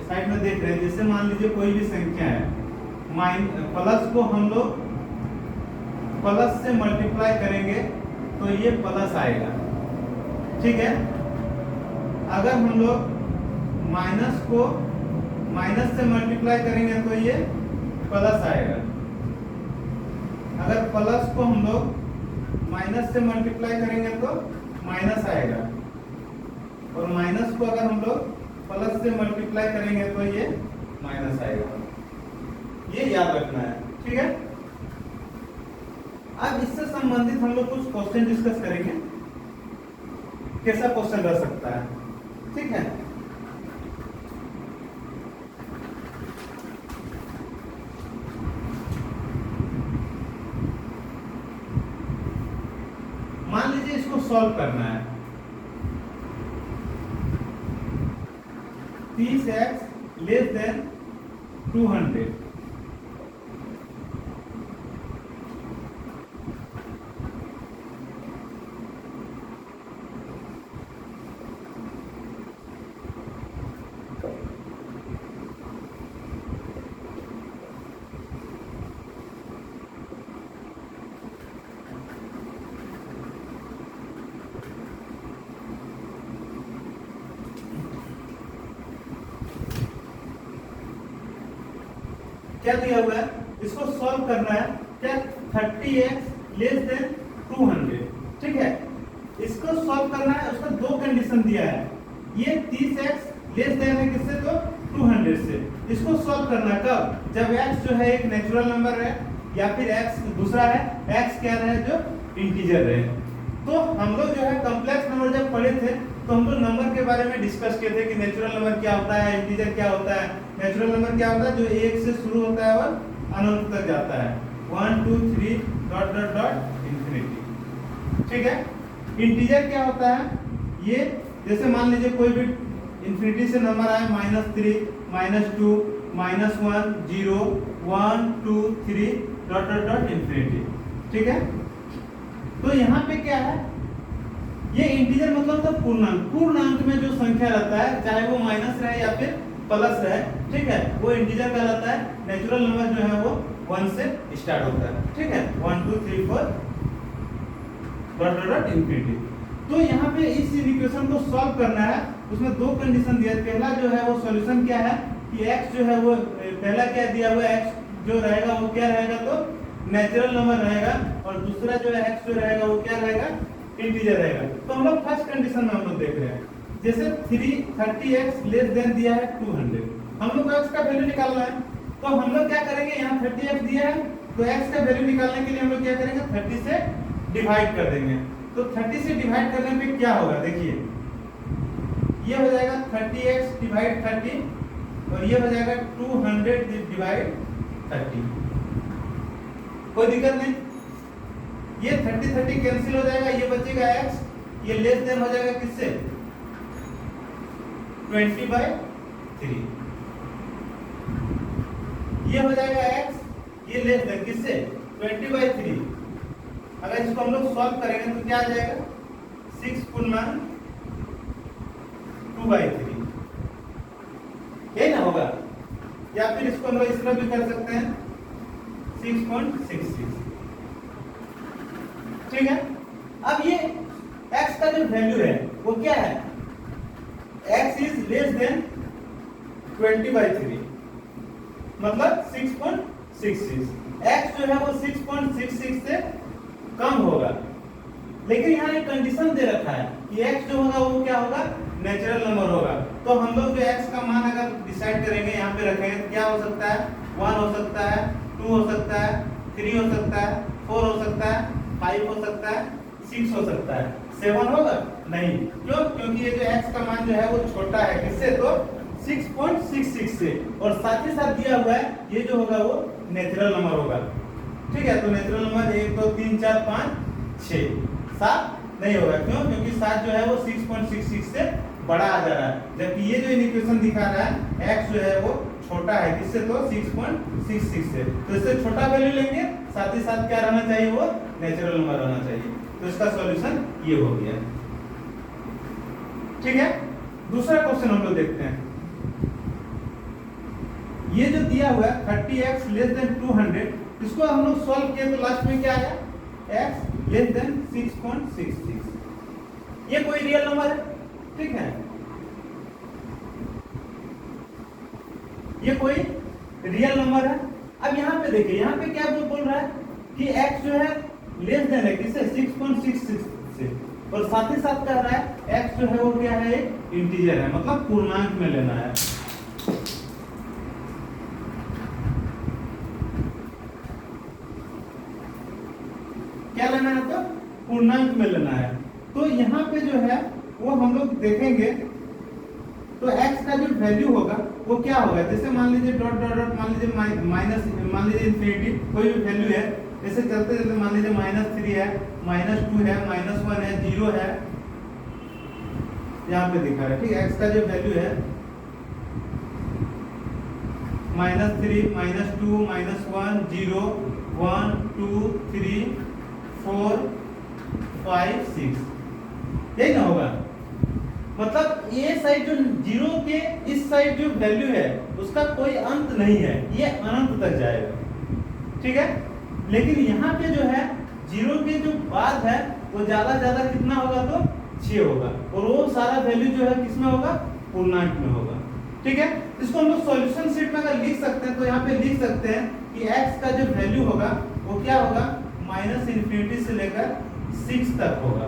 साइड में देख रहे हैं। जैसे मान लीजिए कोई भी संख्या है, प्लस को हम लोग प्लस से मल्टीप्लाई करेंगे तो ये प्लस आएगा। ठीक है, अगर हम लोग माइनस को माइनस से मल्टीप्लाई करेंगे तो ये प्लस आएगा। अगर प्लस को हम लोग माइनस से मल्टीप्लाई करेंगे तो माइनस आएगा, और माइनस को अगर हम लोग प्लस से मल्टीप्लाई करेंगे तो ये माइनस आएगा। ये याद रखना है। ठीक है, अब इससे संबंधित हम लोग कुछ क्वेश्चन डिस्कस करेंगे, कैसा क्वेश्चन रह सकता है। ठीक है, मान लीजिए इसको सॉल्व करना है। 30x less than 200। क्या दिया हुआ है, इसको सॉल्व करना है। क्या, 30x लेस देन 200। ठीक है, इसको सॉल्व करना है, उसका दो कंडीशन दिया है। ये 30x लेस देन है किससे, तो 200 से। इसको सॉल्व करना है कब, जब x जो है एक नेचुरल नंबर है या फिर x दूसरा है, x क्या है, जो इंटीजर है। तो हम लोग जो है कॉम्प्लेक्स नंबर जब पढ़े थे तो हम लोग नंबर के बारे में डिस्कस किए थे कि नेचुरल नंबर क्या होता है, इंटीजर क्या होता है। नेचुरल नंबर क्या होता है, जो 1 से शुरू होता है और अनंत तक जाता है, 1 2 3 डॉट डॉट डॉट इंफिनिटी। ठीक है, इंटीजर क्या होता है, ये जैसे मान लीजिए कोई भी इंफिनिटी से नंबर आए, -3 -2 -1 0 1 2 3 डॉट डॉट डॉट इंफिनिटी। ठीक है, तो यहाँ पे क्या है, ये इंटीजर मतलब तो पूर्णांक। पूर्णांक में जो संख्या रहता है, चाहे वो माइनस रहे या फिर प्लस रहे, ठीक है, वो इंटीजर कहलाता है। नेचुरल नंबर जो है वो 1 से स्टार्ट होता है। ठीक है, 1 2 3 4 डॉट डॉट डॉट इंफिनिटी। तो यहाँ पे इस इक्वेशन को सॉल्व करना है, उसमें दो कंडीशन दिया है। पहला जो है वो सॉल्यूशन क्या है कि x जो है वो पहला क्या दिया हुआ है, x जो रहेगा वो क्या रहेगा, तो नेचुरल नंबर रहेगा, और दूसरा जो है x जो रहेगा वो क्या रहेगा, इंटीजर रहेगा। तो हम लोग फर्स्ट कंडीशन में हम लोग देख रहे हैं, जैसे 30x लेस देन दिया है 200, हम लोग को x का वैल्यू निकालना है। तो हम लोग क्या करेंगे, यहाँ 30x दिया है तो x का वैल्यू निकालने के लिए हम लोग क्या करेंगे, 30 से डिवाइड कर देंगे। तो 30 से डिवाइड करने पे क्या होगा, देखिए ये हो जाएगा 30x डिवाइड 30 और ये हो जाएगा 200 डिवाइड 30। कोई दिक्कत नहीं, ये 30 कैंसिल हो जाएगा, ये बचेगा x, ये लेस देन हो जाएगा किससे, 20/3। ये हो जाएगा x, ये लेस देन किससे, 20/3। अगर इसको हम लोग सॉल्व करेंगे तो क्या आ जाएगा, 6 पूर्णांक 2/3, यही ना होगा। या फिर इसको हम लोग इस तरह भी कर सकते हैं 6.66, ठीक है। अब ये x का जो वैल्यू है वो क्या है, x इज लेस देन 20/3, मतलब 6.66। x जो है वो 6.66 से कम होगा, लेकिन यहाँ एक कंडीशन दे रखा है कि x जो होगा वो क्या होगा, नेचुरल नंबर होगा। तो हम लोग जो x का मान अगर डिसाइड करेंगे, यहाँ पे रखेंगे, तो क्या हो सकता है, 1 हो सकता है, 2 हो सकता है, 3 हो सकता है, 4 हो सकता है, 5 हो सकता है, 6 हो सकता है, 7 होगा नहीं। क्यों, क्योंकि ये जो x का मान जो है वो छोटा है किससे, तो 6.66 से, और साथ ही साथ दिया हुआ है ये जो होगा वो नेचुरल नंबर होगा, ठीक है। तो नेचुरल नंबर 1 2 3 4 5 6 7 नहीं होगा, क्यों, क्योंकि 7 जो है वो 6.66 से बड़ा आ जा रहा है, जबकि ये जो इक्वेशन दिखा रहा है x जो है वो छोटा है किससे, तो 6.66 से। तो इससे छोटा वैल्यू लेंगे, साथ ही साथ क्या रहना चाहिए, वो नेचुरल नंबर रहना चाहिए। तो इसका सॉल्यूशन ये हो गया, ठीक है। दूसरा क्वेश्चन हम लोग देखते हैं, ये जो दिया हुआ है 30x लेस देन 200, इसको हम लोग सॉल्व किए तो लास्ट में क्या आया, x लेस देन 6.66। ये कोई रियल नंबर है, ठीक है, ये कोई रियल नंबर है। अब यहाँ पे देखिए, यहाँ पे क्या बोल रहा है कि x जो है लेस देन है किससे, 6.66 से, और साथ ही साथ कह रहा है x जो है वो क्या है, एक इंटीजर है, मतलब पूर्णांक में लेना है। क्या लेना है, तो पूर्णांक में लेना है। तो यहाँ पे जो है वो हम लोग देखेंगे, तो x का जो वैल्यू होगा वो क्या होगा, जैसे मान लीजिए डॉट डॉट डॉट, मान लीजिए माइनस, मान लीजिए इन्फिनिटी कोई भी वैल्यू है, ऐसे चलते चलते मान लीजिए -3 है, -2 है, -1 है, 0 है, यहाँ पे दिखा है, ठीक है। x का जो वैल्यू है -3 -2 -1 0 1 2 3 4 5 6, यही ना होगा। मतलब ये साइड जो 0 के इस साइड जो वैल्यू है उसका कोई अंत नहीं है, ये अनंत तक जाएगा, ठीक है। लेकिन यहाँ पे जो है 0 के जो बाद है वो ज्यादा ज्यादा कितना होगा, तो 6 होगा, और वो सारा वैल्यू जो है किसमें होगा, पूर्णांक में होगा, ठीक है। इसको हम लोग सॉल्यूशन शीट में अगर लिख सकते हैं तो यहाँ पे लिख सकते हैं कि x का जो वैल्यू होगा वो क्या होगा, -∞ से लेकर 6 तक होगा।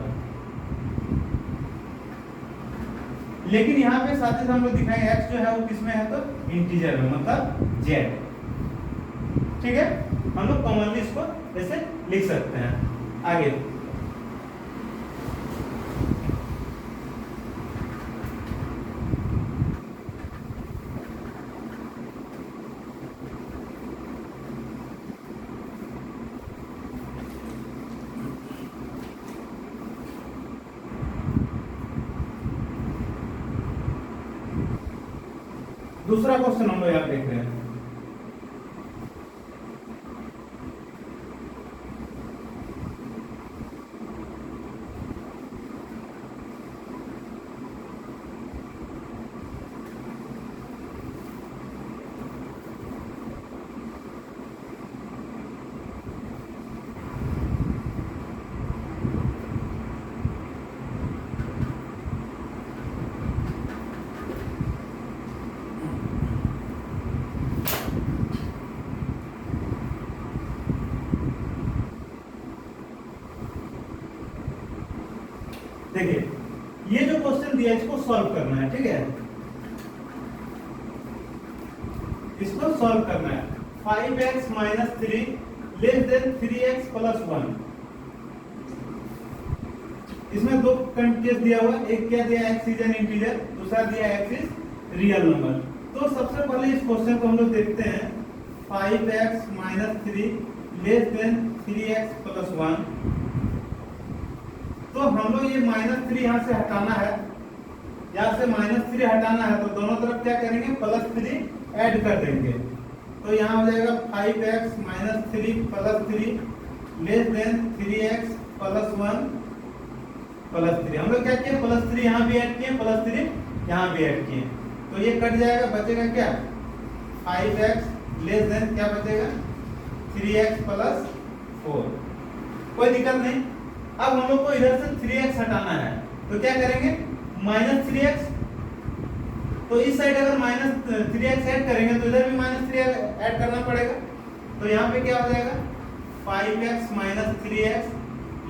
लेकिन यहाँ पे साथ ही हम लोग दिखाएंगे x जो है वो किसमें है, तो इंटीजर में, मतलब z, ठीक है। हम लोग कॉमनली इसको ऐसे लिख सकते हैं। आगे दूसरा क्वेश्चन हम लोग यहाँ देख रहे हैं, देखिए ये जो क्वेश्चन दिया है इसको सॉल्व करना है, ठीक है, इसको सॉल्व करना है। 5x minus 3 less then 3x plus 1। इसमें दो केस दिया हुआ, एक क्या दिया, x इज एन इंटीजर, दूसरा दिया x इज रियल नंबर। तो सबसे पहले इस क्वेश्चन को हम लोग देखते हैं। 5x minus 3 less then 3x plus 1। तो हम लोग ये -3 यहाँ से हटाना है, यहाँ से -3 हटाना है, तो दोनों तरफ क्या करेंगे, +3 ऐड कर देंगे। तो यहाँ हो जाएगा 5x minus 3 plus 3 less then 3x plus 1 plus 3। हम लोग क्या किए, +3 यहाँ भी ऐड किए, +3 यहाँ भी ऐड किए, तो ये कट जाएगा, बचेगा क्या, 5x लेस देन क्या बचेगा, 3x प्लस 4। कोई दिक्कत नहीं। अब हम लोग को इधर से 3x हटाना है, तो क्या करेंगे, -3x। तो इस साइड अगर -3x ऐड करेंगे तो इधर भी -3 ऐड करना पड़ेगा। तो यहाँ पे क्या हो जाएगा, 5x minus 3x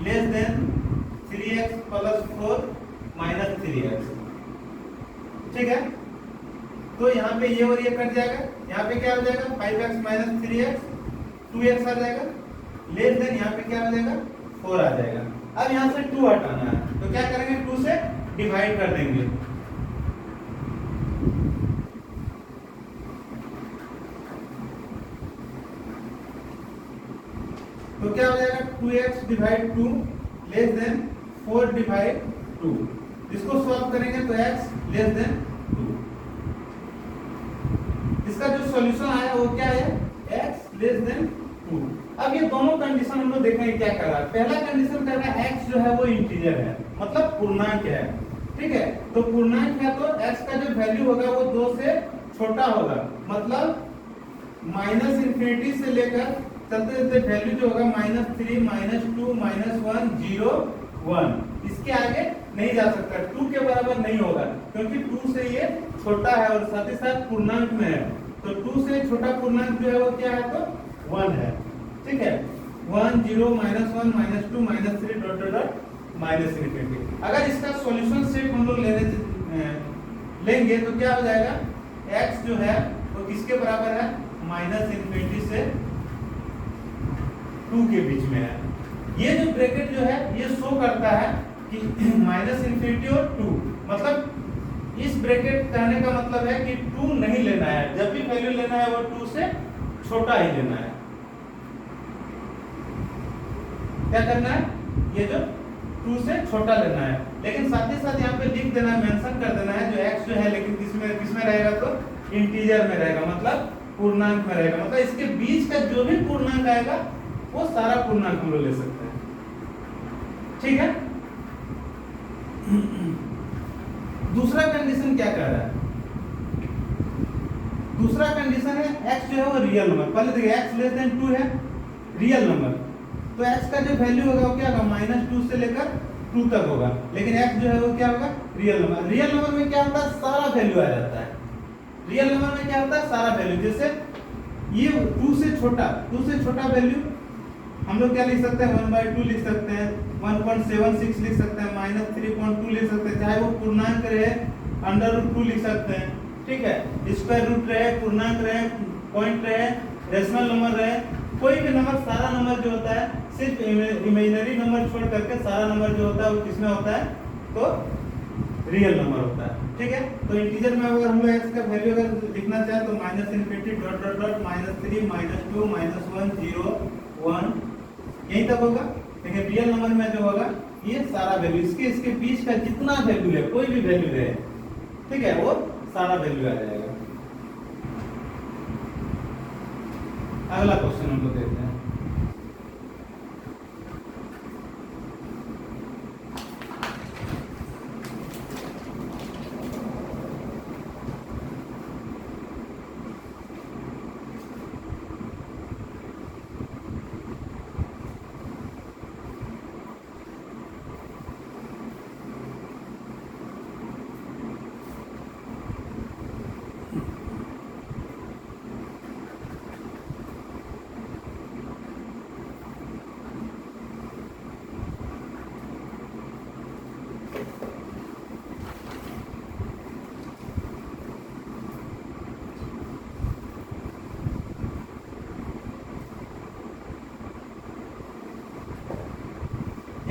less than 3x plus 4 minus 3x, ठीक है। तो यहाँ पे ये और ये कट जाएगा, यहाँ पे क्या हो जाएगा, 5x माइनस 3x 2x आ जाएगा, लेस देन यहाँ पे क्या हो जाएगा, 4 आ जाएगा। अब यहाँ से 2 हटाना है, तो क्या करेंगे, 2 से डिवाइड कर देंगे। तो क्या हो जाएगा, 2x divide 2 less than 4 divide 2। इसको सॉल्व करेंगे तो x लेस देन 2। इसका जो सॉल्यूशन आया वो क्या है, x लेस देन 2। अब ये दोनों कंडीशन हम लोग देखेंगे क्या कर रहा है। पहला कंडीशन कर रहा है x जो है वो इंटीजर है, मतलब पूर्णांक है, ठीक है। तो पूर्णांक है तो x का जो वैल्यू होगा वो 2 से छोटा होगा, मतलब -∞ से लेकर चलते चलते वैल्यू जो होगा -3 -2 -1 0 1, इसके आगे नहीं जा सकता, 2 के बराबर नहीं होगा, क्योंकि 2 से ये छोटा है और साथ ही साथ पूर्णांक में है। तो 2 से छोटा पूर्णांक जो है वो क्या है, तो 1 है, ठीक है। 1 0 -1 -2 -3 डॉट डॉट डॉट -∞। अगर इसका सॉल्यूशन सेट हम लोग लेंगे तो क्या हो जाएगा, x जो है वो किसके बराबर है, -∞ से 2 के बीच में है। ये जो ब्रैकेट जो है ये शो करता है कि -∞ और 2, मतलब इस ब्रैकेट कहने का मतलब है कि 2 नहीं लेना है, जब भी वैल्यू लेना है वो 2 से छोटा ही लेना है। क्या करना है, ये जो 2 से छोटा लेना है, लेकिन साथ ही साथ यहाँ पे लिख देना है, मेंशन कर देना है, जो x जो है लेकिन किसमें रहेगा, तो इंटीजर में रहेगा, मतलब पूर्णांक में रहेगा। मतलब इसके बीच का जो भी पूर्णांक आएगा वो सारा पूर्णांक हम लोग ले सकते हैं, ठीक है। दूसरा कंडीशन क्या कह रहा है, दूसरा कंडीशन है x जो है वो रियल नंबर। पहले देखिए x लेस देन 2 है, रियल नंबर, तो x का जो वैल्यू होगा वो क्या होगा, -2 से लेकर 2 तक होगा, लेकिन x जो है वो क्या होगा, रियल नंबर। रियल नंबर में क्या होता है, सारा वैल्यू आ जाता है। रियल नंबर में क्या होता है, सारा वैल्यू, जैसे ये 2 से छोटा वैल्यू हम लोग क्या लिख सकते हैं, 1/2 लिख सकते हैं, 1.76 लिख सकते हैं, -3.2 लिख सकते हैं, चाहे वो पूर्णांक रहे √2 लिख सकते हैं, ठीक है। स्क्वायर रूट रहे, पूर्णांक रहे, पॉइंट रहे, रेशनल नंबर रहे, कोई भी नंबर, सारा नंबर जो होता है, सिर्फ इमेजिनरी नंबर छोड़ करके सारा नंबर जो होता है वो किसमें होता है, तो रियल नंबर होता है, ठीक है। तो इंटीजर में अगर हम लोग x का वैल्यू अगर लिखना चाहे तो -∞ डॉट डॉट डॉट -3 -2 -1 0 1 यहीं तक होगा, लेकिन रियल नंबर में जो होगा ये सारा वैल्यू, इसके बीच का जितना वैल्यू है, कोई भी वैल्यू रहे, ठीक है, वो सारा वैल्यू आ जाएगा। अगला क्वेश्चन हम लोग देखते हैं।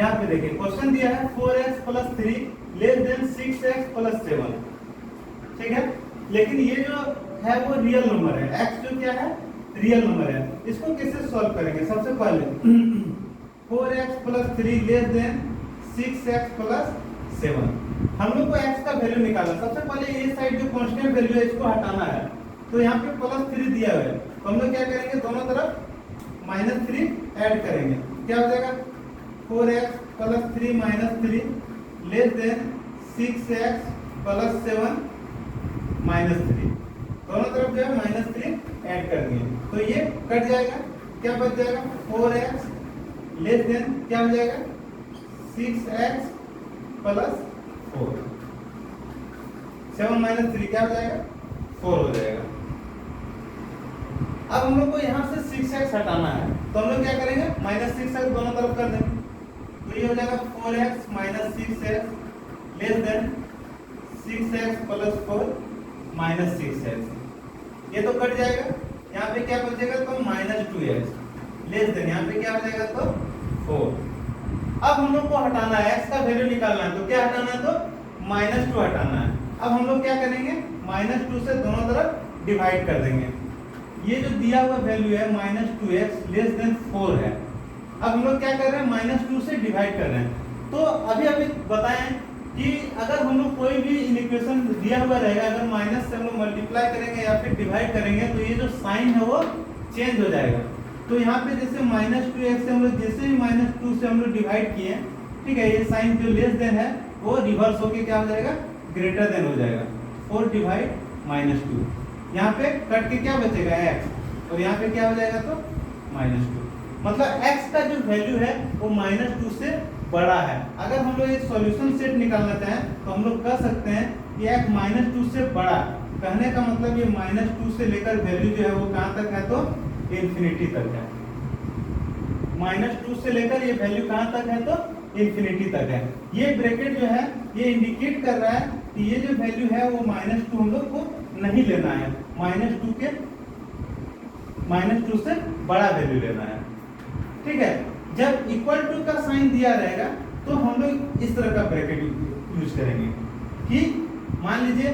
यहाँ पे देखिए क्वेश्चन दिया है 4x plus 3 less then 6x plus 7, ठीक है। लेकिन ये जो है वो रियल नंबर है, x जो क्या है रियल नंबर है। इसको कैसे सॉल्व करेंगे? सबसे पहले 4x plus 3 less then 6x plus 7, हम लोग को x का वैल्यू निकालना। सबसे पहले ये साइड जो कांस्टेंट वैल्यू है इसको हटाना है, तो यहाँ पे प्लस 3 दिया हुआ है, तो हम लोग क्या करेंगे दोनों तरफ -3 ऐड करेंगे, क्या हो जाएगा 4x plus 3 minus 3 less then 6x plus 7 minus 3, दोनों तरफ जो है -3 ऐड कर दिए, तो ये कट जाएगा, क्या बच जाएगा 4x लेस देन क्या हो जाएगा 6x प्लस 4, 7 माइनस 3 क्या हो जाएगा 4 हो जाएगा। अब हम लोग को यहाँ से 6x हटाना है, तो हम लोग क्या करेंगे -6x दोनों तरफ कर देंगे, तो ये हो जाएगा 4x minus 6x less than 6x plus 4 minus 6x, ये तो कट जाएगा। यहाँ पे क्या बचेगा तो -2x लेस देन यहाँ पे क्या हो जाएगा तो 4। अब हम लोग को हटाना है, x का वैल्यू निकालना है, तो क्या हटाना है तो -2 हटाना है। अब हम लोग क्या करेंगे -2 से दोनों तरफ डिवाइड कर देंगे। ये जो दिया हुआ वैल्यू है -2x लेस देन 4 है। अब हम लोग क्या कर रहे हैं -2 से डिवाइड कर रहे हैं। तो अभी बताएं कि अगर हम लोग कोई भी इक्वेशन दिया हुआ रहेगा, अगर माइनस से हम लोग मल्टीप्लाई करेंगे या फिर डिवाइड करेंगे, तो ये जो साइन है वो चेंज हो जाएगा। तो यहाँ पे जैसे -2x से हम लोग जैसे ही -2 से हम लोग डिवाइड किए, ठीक है, ये साइन जो लेस देन है वो रिवर्स होके क्या हो जाएगा ग्रेटर देन हो जाएगा, 4 डिवाइड -2, यहाँ पे कट के क्या बचेगा x, और यहाँ पे क्या हो जाएगा तो -2, मतलब x का जो वैल्यू है वो -2 से बड़ा है। अगर हम लोग एक सॉल्यूशन सेट निकालना चाहें तो हम लोग कह सकते हैं कि x -2 से बड़ा, कहने का मतलब ये -2 से लेकर वैल्यू जो है वो कहाँ तक है तो इन्फिनिटी तक है। -2 से लेकर ये वैल्यू कहाँ तक है तो इन्फिनिटी तक है। ये ब्रैकेट जो है ये इंडिकेट कर रहा है कि ये जो वैल्यू है वो -2 हम लोग को नहीं लेना है, -2 से बड़ा वैल्यू लेना है, ठीक है। जब इक्वल टू का साइन दिया रहेगा तो हम लोग इस तरह का ब्रैकेट यूज करेंगे कि मान लीजिए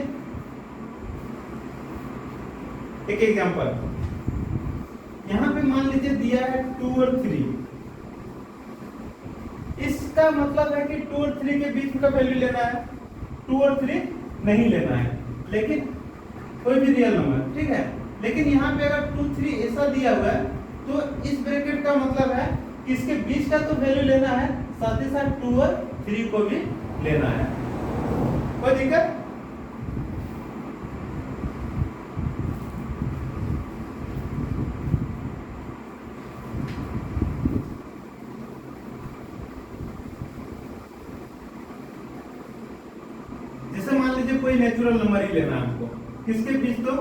एक एग्जांपल, यहां पे मान लीजिए दिया है 2 और 3, इसका मतलब है कि 2 और 3 के बीच का वैल्यू लेना है, 2 और 3 नहीं लेना है, लेकिन कोई भी रियल नंबर, ठीक है। लेकिन यहाँ पे अगर 2 3 ऐसा दिया हुआ है तो इस ब्रैकेट का मतलब है कि इसके बीच का तो वैल्यू लेना है, साथ ही साथ 2 और 3 को भी लेना है। कोई दिक्कत? जैसे मान लीजिए कोई नेचुरल नंबर ही लेना है हमको, किसके बीच तो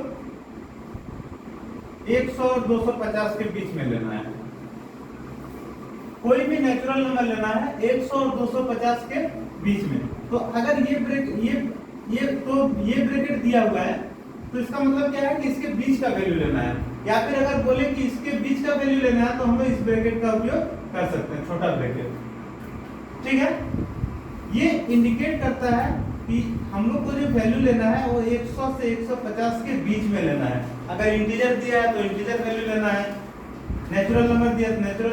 100 और 250 के बीच में लेना है। कोई भी नेचुरल नंबर लेना है 100 और 250 के बीच में, तो अगर ये ब्रैकेट दिया हुआ है तो इसका मतलब क्या है कि इसके बीच का वैल्यू लेना है, या फिर अगर बोले कि इसके बीच का वैल्यू लेना है तो हम लोग इस ब्रैकेट का उपयोग कर सकते हैं, छोटा ब्रैकेट, ठीक है। ये इंडिकेट करता है कि हम लोग को जो वैल्यू लेना है वो 100 से 150 के बीच में लेना है। अगर इंटीजर दिया है तो इंटीजर वैल्यू लेना है, नेचुरल नंबर दिया तो नेचुरल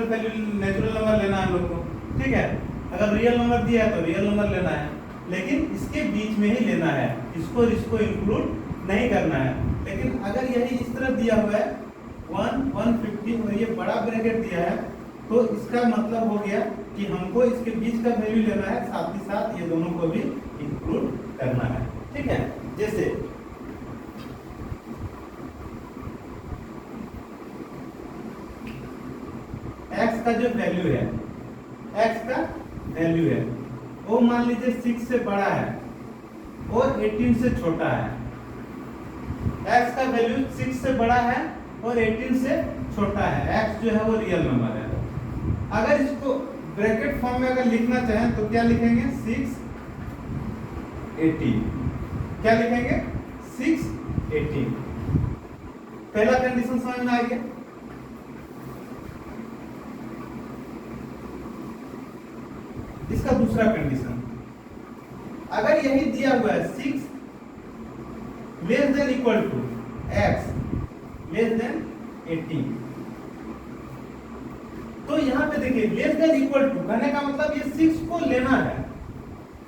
नंबर लेना है हम लोग को, ठीक है। अगर रियल नंबर दिया है तो रियल नंबर लेना है, लेकिन इसके बीच में ही लेना है, इसको इंक्लूड नहीं करना है। लेकिन अगर यही इस तरह दिया हुआ है 1 150 और ये बड़ा ब्रैकेट दिया है, तो इसका मतलब हो गया कि हमको इसके बीच का वैल्यू लेना है, साथ ही साथ ये दोनों को भी इंक्लूड करना है, ठीक है। जैसे x का जो वैल्यू है, x का वैल्यू है वो मान लीजिए 6 से बड़ा है और 18 से छोटा है। x का वैल्यू 6 से बड़ा है और 18 से छोटा है, x जो है वो रियल नंबर है। अगर इसको ब्रैकेट फॉर्म में अगर लिखना चाहें तो क्या लिखेंगे 6 18, क्या लिखेंगे 6 18। पहला कंडीशन समझ में आ गया। अब 6 इसका दूसरा कंडीशन, अगर यही दिया हुआ है 6 less than equal to x less than 18, तो यहाँ पे देखिए लेस देन इक्वल टू कहने का मतलब ये 6 को लेना है,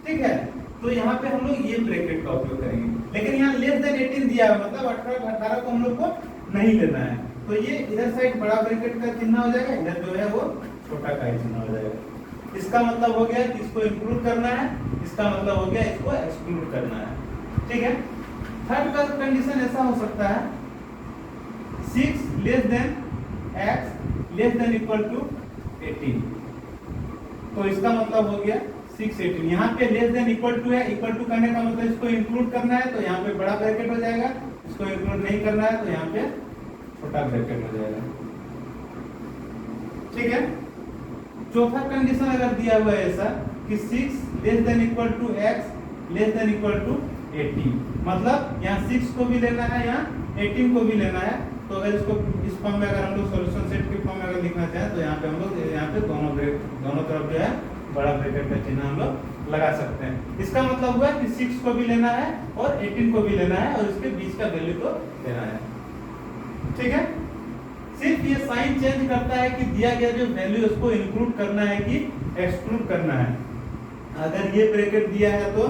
ठीक है, तो यहाँ पे हम लोग ये ब्रैकेट का उपयोग करेंगे। लेकिन यहाँ लेस देन 18 दिया है, मतलब 18 को हम लोग को नहीं लेना है, तो ये इधर साइड बड़ा ब्रैकेट का चिन्ह हो जाएगा, इधर जो है वो छोटा का ही चिन्ह हो जाएगा। इसका मतलब हो गया कि इसको इंक्लूड करना है, इसका मतलब हो गया इसको एक्सक्लूड करना है, ठीक है। थर्ड का कंडीशन ऐसा हो सकता है 6 less than x less than equal to 18, तो इसका मतलब हो गया 6 18, यहाँ पे लेस देन इक्वल टू है, इक्वल टू करने का मतलब इसको इंक्लूड करना है, तो यहाँ पे बड़ा ब्रैकेट हो जाएगा, इसको इंक्लूड नहीं करना है तो यहाँ पे छोटा ब्रैकेट हो जाएगा, ठीक है। चौथा कंडीशन अगर दिया हुआ है ऐसा कि 6 less than equal to x less than equal to 18, मतलब यहाँ 6 को भी लेना है, यहाँ 18 को भी लेना है, तो अगर इसको इस फॉर्म में अगर हम लोग सॉल्यूशन सेट के फॉर्म में अगर लिखना चाहें तो यहाँ पे हम लोग यहाँ पे दोनों तरफ जो है बड़ा ब्रैकेट का चिन्ह हम लोग लगा सकते हैं। इसका मतलब हुआ कि 6 को भी लेना है और 18 को भी लेना है और इसके बीच का वैल्यू को लेना है, ठीक है। सिर्फ ये साइन चेंज करता है कि दिया गया जो वैल्यू उसको इंक्लूड करना है कि एक्सक्लूड करना है। अगर ये ब्रैकेट दिया है तो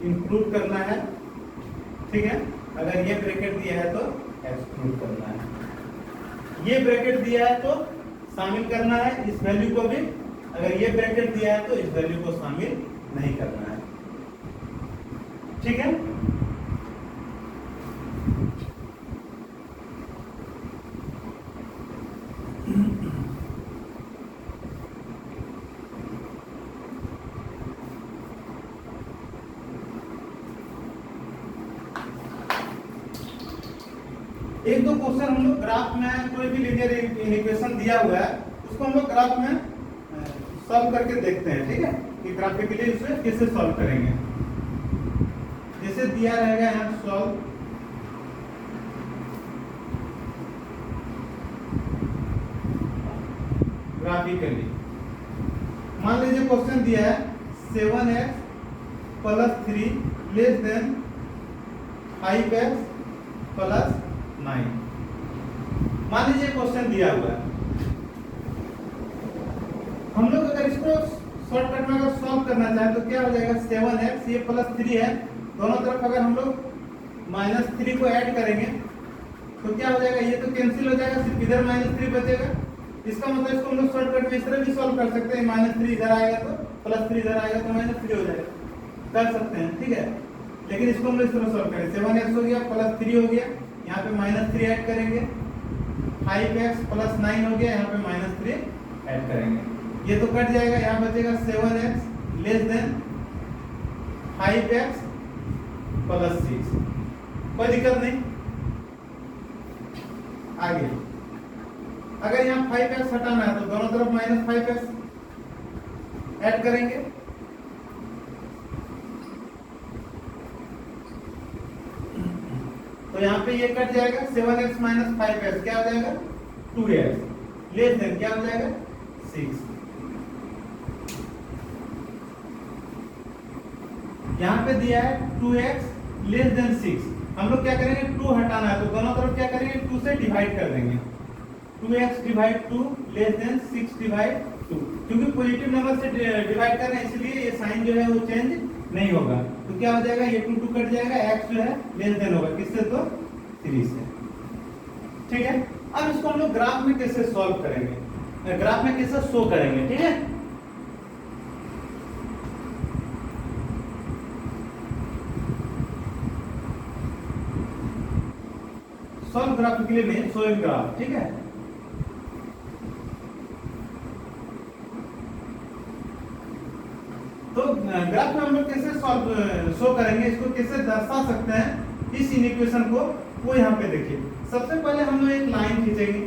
इंक्लूड करना है, ठीक है, अगर ये ब्रैकेट दिया है तो एक्सक्लूड करना है, ये ब्रैकेट दिया है तो शामिल करना है इस वैल्यू को भी, अगर ये ब्रैकेट दिया है तो इस वैल्यू को शामिल नहीं करना है, ठीक है। एक दो क्वेश्चन हम लोग ग्राफ में कोई भी लीनियर इक्वेशन दिया हुआ है उसको हम लोग ग्राफ में सॉल्व करके देखते हैं, ठीक है, कि ग्राफिकली इसे कैसे सॉल्व करेंगे। जैसे दिया रहेगा यहाँ सॉल्व ग्राफिकली, मान लीजिए क्वेश्चन दिया है 7x plus 3 less then 5x plus 9, मान लीजिए क्वेश्चन दिया हुआ है। हम लोग अगर इसको शॉर्टकट में अगर सॉल्व करना चाहें तो क्या हो जाएगा, 7x ये प्लस 3 है, दोनों तरफ अगर हम लोग -3 को ऐड करेंगे तो क्या हो जाएगा, ये तो कैंसिल हो जाएगा, सिर्फ इधर -3 बचेगा। इसका मतलब इसको हम लोग शॉर्टकट में इस तरह भी सॉल्व कर सकते हैं, -3 इधर आएगा तो +3 इधर आएगा तो -3 हो जाएगा, कर सकते हैं, ठीक है। लेकिन इसको हम लोग इस तरह सॉल्व करें, 7x हो गया प्लस 3 हो गया, यहाँ पे -3 ऐड करेंगे, 5x प्लस 9 हो गया, यहाँ पे -3 ऐड करेंगे, ये तो कट जाएगा, यहाँ बचेगा 7x less than 5x plus 6, कोई दिक्कत नहीं। आगे अगर यहाँ 5x हटाना है तो दोनों तरफ -5x ऐड करेंगे, तो यहाँ पे ये कट जाएगा, 7x माइनस 5x क्या हो जाएगा 2x लेस देन क्या हो जाएगा 6। यहाँ पे दिया है 2x लेस देन 6, हम लोग क्या करेंगे 2 हटाना है तो दोनों तरफ क्या करेंगे 2 से डिवाइड कर देंगे, 2x divide 2 less than 6 divide 2, क्योंकि पॉजिटिव नंबर से डिवाइड कर रहे हैं इसलिए ये साइन जो है वो चेंज नहीं होगा, तो क्या हो जाएगा ये 2 कट जाएगा, x जो है लेस देन होगा किससे तो 3 से, ठीक है। अब इसको हम लोग ग्राफ में कैसे सॉल्व करेंगे, ग्राफ में कैसे शो करेंगे, ठीक है। सॉल्व ग्राफिकली में शोइंग ग्राफ, ठीक है। तो ग्राफ में हम लोग कैसे शो करेंगे, इसको कैसे दर्शा सकते हैं इस इक्वेशन को, वो यहाँ पे देखिए। सबसे पहले हम लोग एक लाइन खींचेंगे,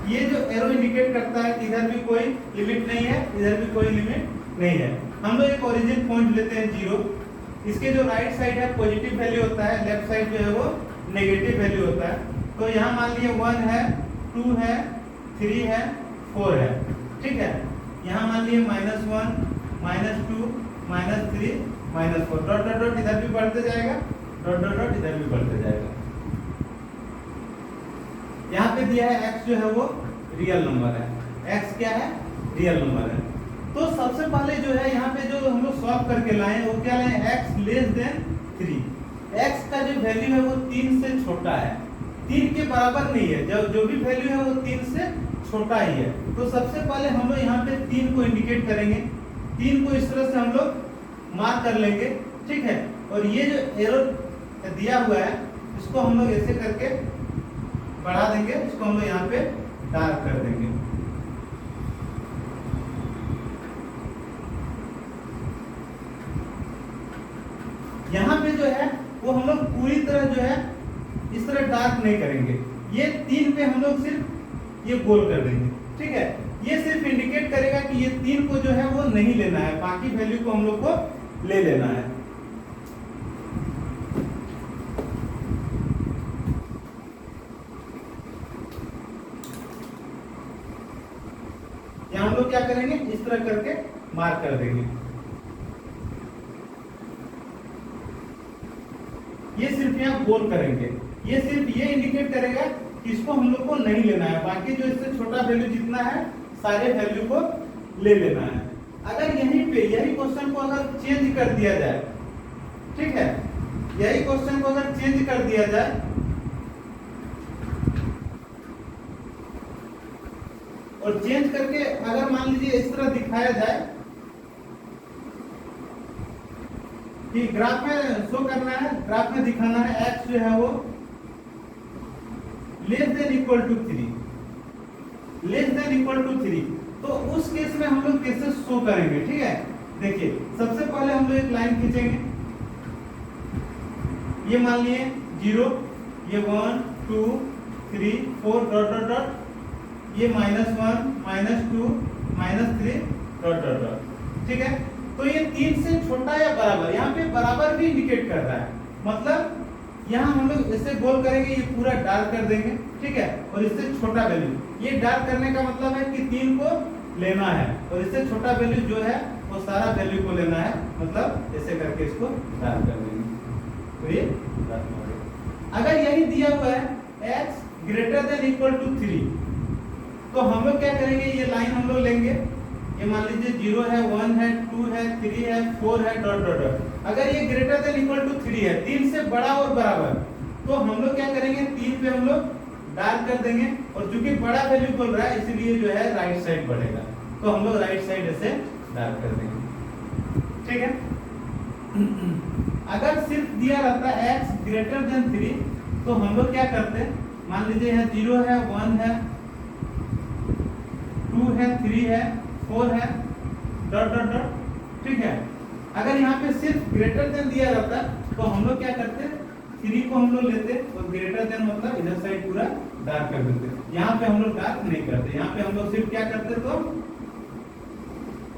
ये जो एरो इंडिकेट करता है कि इधर भी कोई लिमिट नहीं है, इधर भी कोई लिमिट नहीं है। हम लोग एक ओरिजिन पॉइंट लेते हैं 0, इसके जो राइट साइड है पॉजिटिव वैल्यू होता है, लेफ्ट साइड जो है वो नेगेटिव वैल्यू होता है। तो यहाँ मान लिया 1 है, 2 है, 3 है, 4 है, ठीक है। यहाँ मान लिए -1 -2 -3 -4 डॉट डॉट डॉट इधर भी बढ़ते जाएगा, डॉट डॉट डॉट इधर भी बढ़ते जाएगा। यहाँ पे दिया है x जो है वो रियल नंबर है, x क्या है, रियल नंबर है। तो सबसे पहले जो है यहाँ पे जो हम लोग सॉल्व करके लाए वो क्या लाए, x लेस देन 3। x का जो वैल्यू है वो 3 से छोटा है, 3 के बराबर नहीं है, जो भी वैल्यू है वो 3 से छोटा ही है। तो सबसे पहले हम लोग यहाँ पे 3 को इंडिकेट करेंगे, 3 को इस तरह से हम लोग मार्क कर लेंगे, ठीक है। और ये जो एरो दिया हुआ है इसको हम लोग ऐसे करके बढ़ा देंगे, इसको हम लोग यहाँ पे डार्क कर देंगे। यहाँ पे जो है वो हम लोग पूरी तरह जो है इस तरह डार्क नहीं करेंगे, ये 3 पे हम लोग सिर्फ ये गोल कर देंगे, ठीक है। ये सिर्फ इंडिकेट करेगा कि ये 3 को जो है वो नहीं लेना है, बाकी वैल्यू को हम लोग को ले लेना है। यहाँ हम लोग क्या करेंगे, इस तरह करके मार्क कर देंगे। ये सिर्फ यहाँ गोल करेंगे, ये सिर्फ ये इंडिकेट करेगा कि इसको हम लोग को नहीं लेना है, बाकी जो इससे छोटा वैल्यू जितना है सारे वैल्यू को ले लेना है। अगर यहीं पे यही क्वेश्चन को अगर चेंज कर दिया जाए, ठीक है, यही क्वेश्चन को अगर चेंज कर दिया जाए और चेंज करके अगर मान लीजिए इस तरह दिखाया जाए कि ग्राफ में शो करना है, ग्राफ में दिखाना है x जो है वो less than equal to 3, less than equal to 3, तो उस केस में हम लोग कैसे शो करेंगे, ठीक है। देखिए सबसे पहले हम लोग एक लाइन खींचेंगे, ये मान लिए 0, ये 1 2 3 4 डॉट डॉट डॉट, ये -1 -2 -3 डॉट डॉट डॉट, ठीक है। तो ये 3 से छोटा या बराबर, यहाँ पे बराबर भी इंडिकेट कर रहा है, मतलब यहाँ हम लोग इसे गोल करेंगे, ये पूरा डार्क कर देंगे, ठीक है। और इससे छोटा वैल्यू, ये डार्क करने का मतलब है कि 3 को लेना है, और इससे छोटा वैल्यू जो है वो सारा वैल्यू को लेना है, मतलब ऐसे करके इसको डार्क कर देंगे। तो ये डार्क हो गया। अगर यही दिया हुआ है x greater than equal to 3, तो हम लोग क्या करेंगे, ये लाइन हम लोग लेंगे, ये मान लीजिए 0 है 1 है 2 है 3 है 4 है डॉट डॉट डॉट। अगर ये ग्रेटर देन इक्वल टू 3 है, 3 से बड़ा और बराबर, तो हम लोग क्या करेंगे, 3 पे हम लोग डार्क कर देंगे, और चूंकि बड़ा वैल्यू बोल रहा है इसलिए जो है राइट साइड बढ़ेगा, तो हम लोग राइट साइड ऐसे डार्क कर देंगे, ठीक है। अगर सिर्फ दिया रहता है x ग्रेटर देन 3, तो हम लोग क्या करते, मान लीजिए यहाँ 0 है 1 है 2 है 3 है 4 है डॉट डॉट डॉट, ठीक है। अगर यहाँ पे सिर्फ ग्रेटर देन दिया रहता तो हम लोग क्या करते, 3 को हम लोग लेते और ग्रेटर देन मतलब इधर साइड पूरा डार्क कर देते। यहाँ पे हम लोग डार्क नहीं करते, यहाँ पे हम लोग सिर्फ क्या करते, तो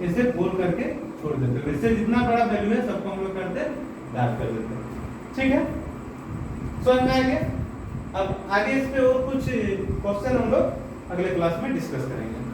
ऐसे गोल करके छोड़ देते, इससे जितना बड़ा वैल्यू है सबको हम लोग करते डार्क कर देते, ठीक है। समझ में आ गया। अब आगे इस पे और कुछ क्वेश्चन हम लोग अगले क्लास में डिस्कस करेंगे।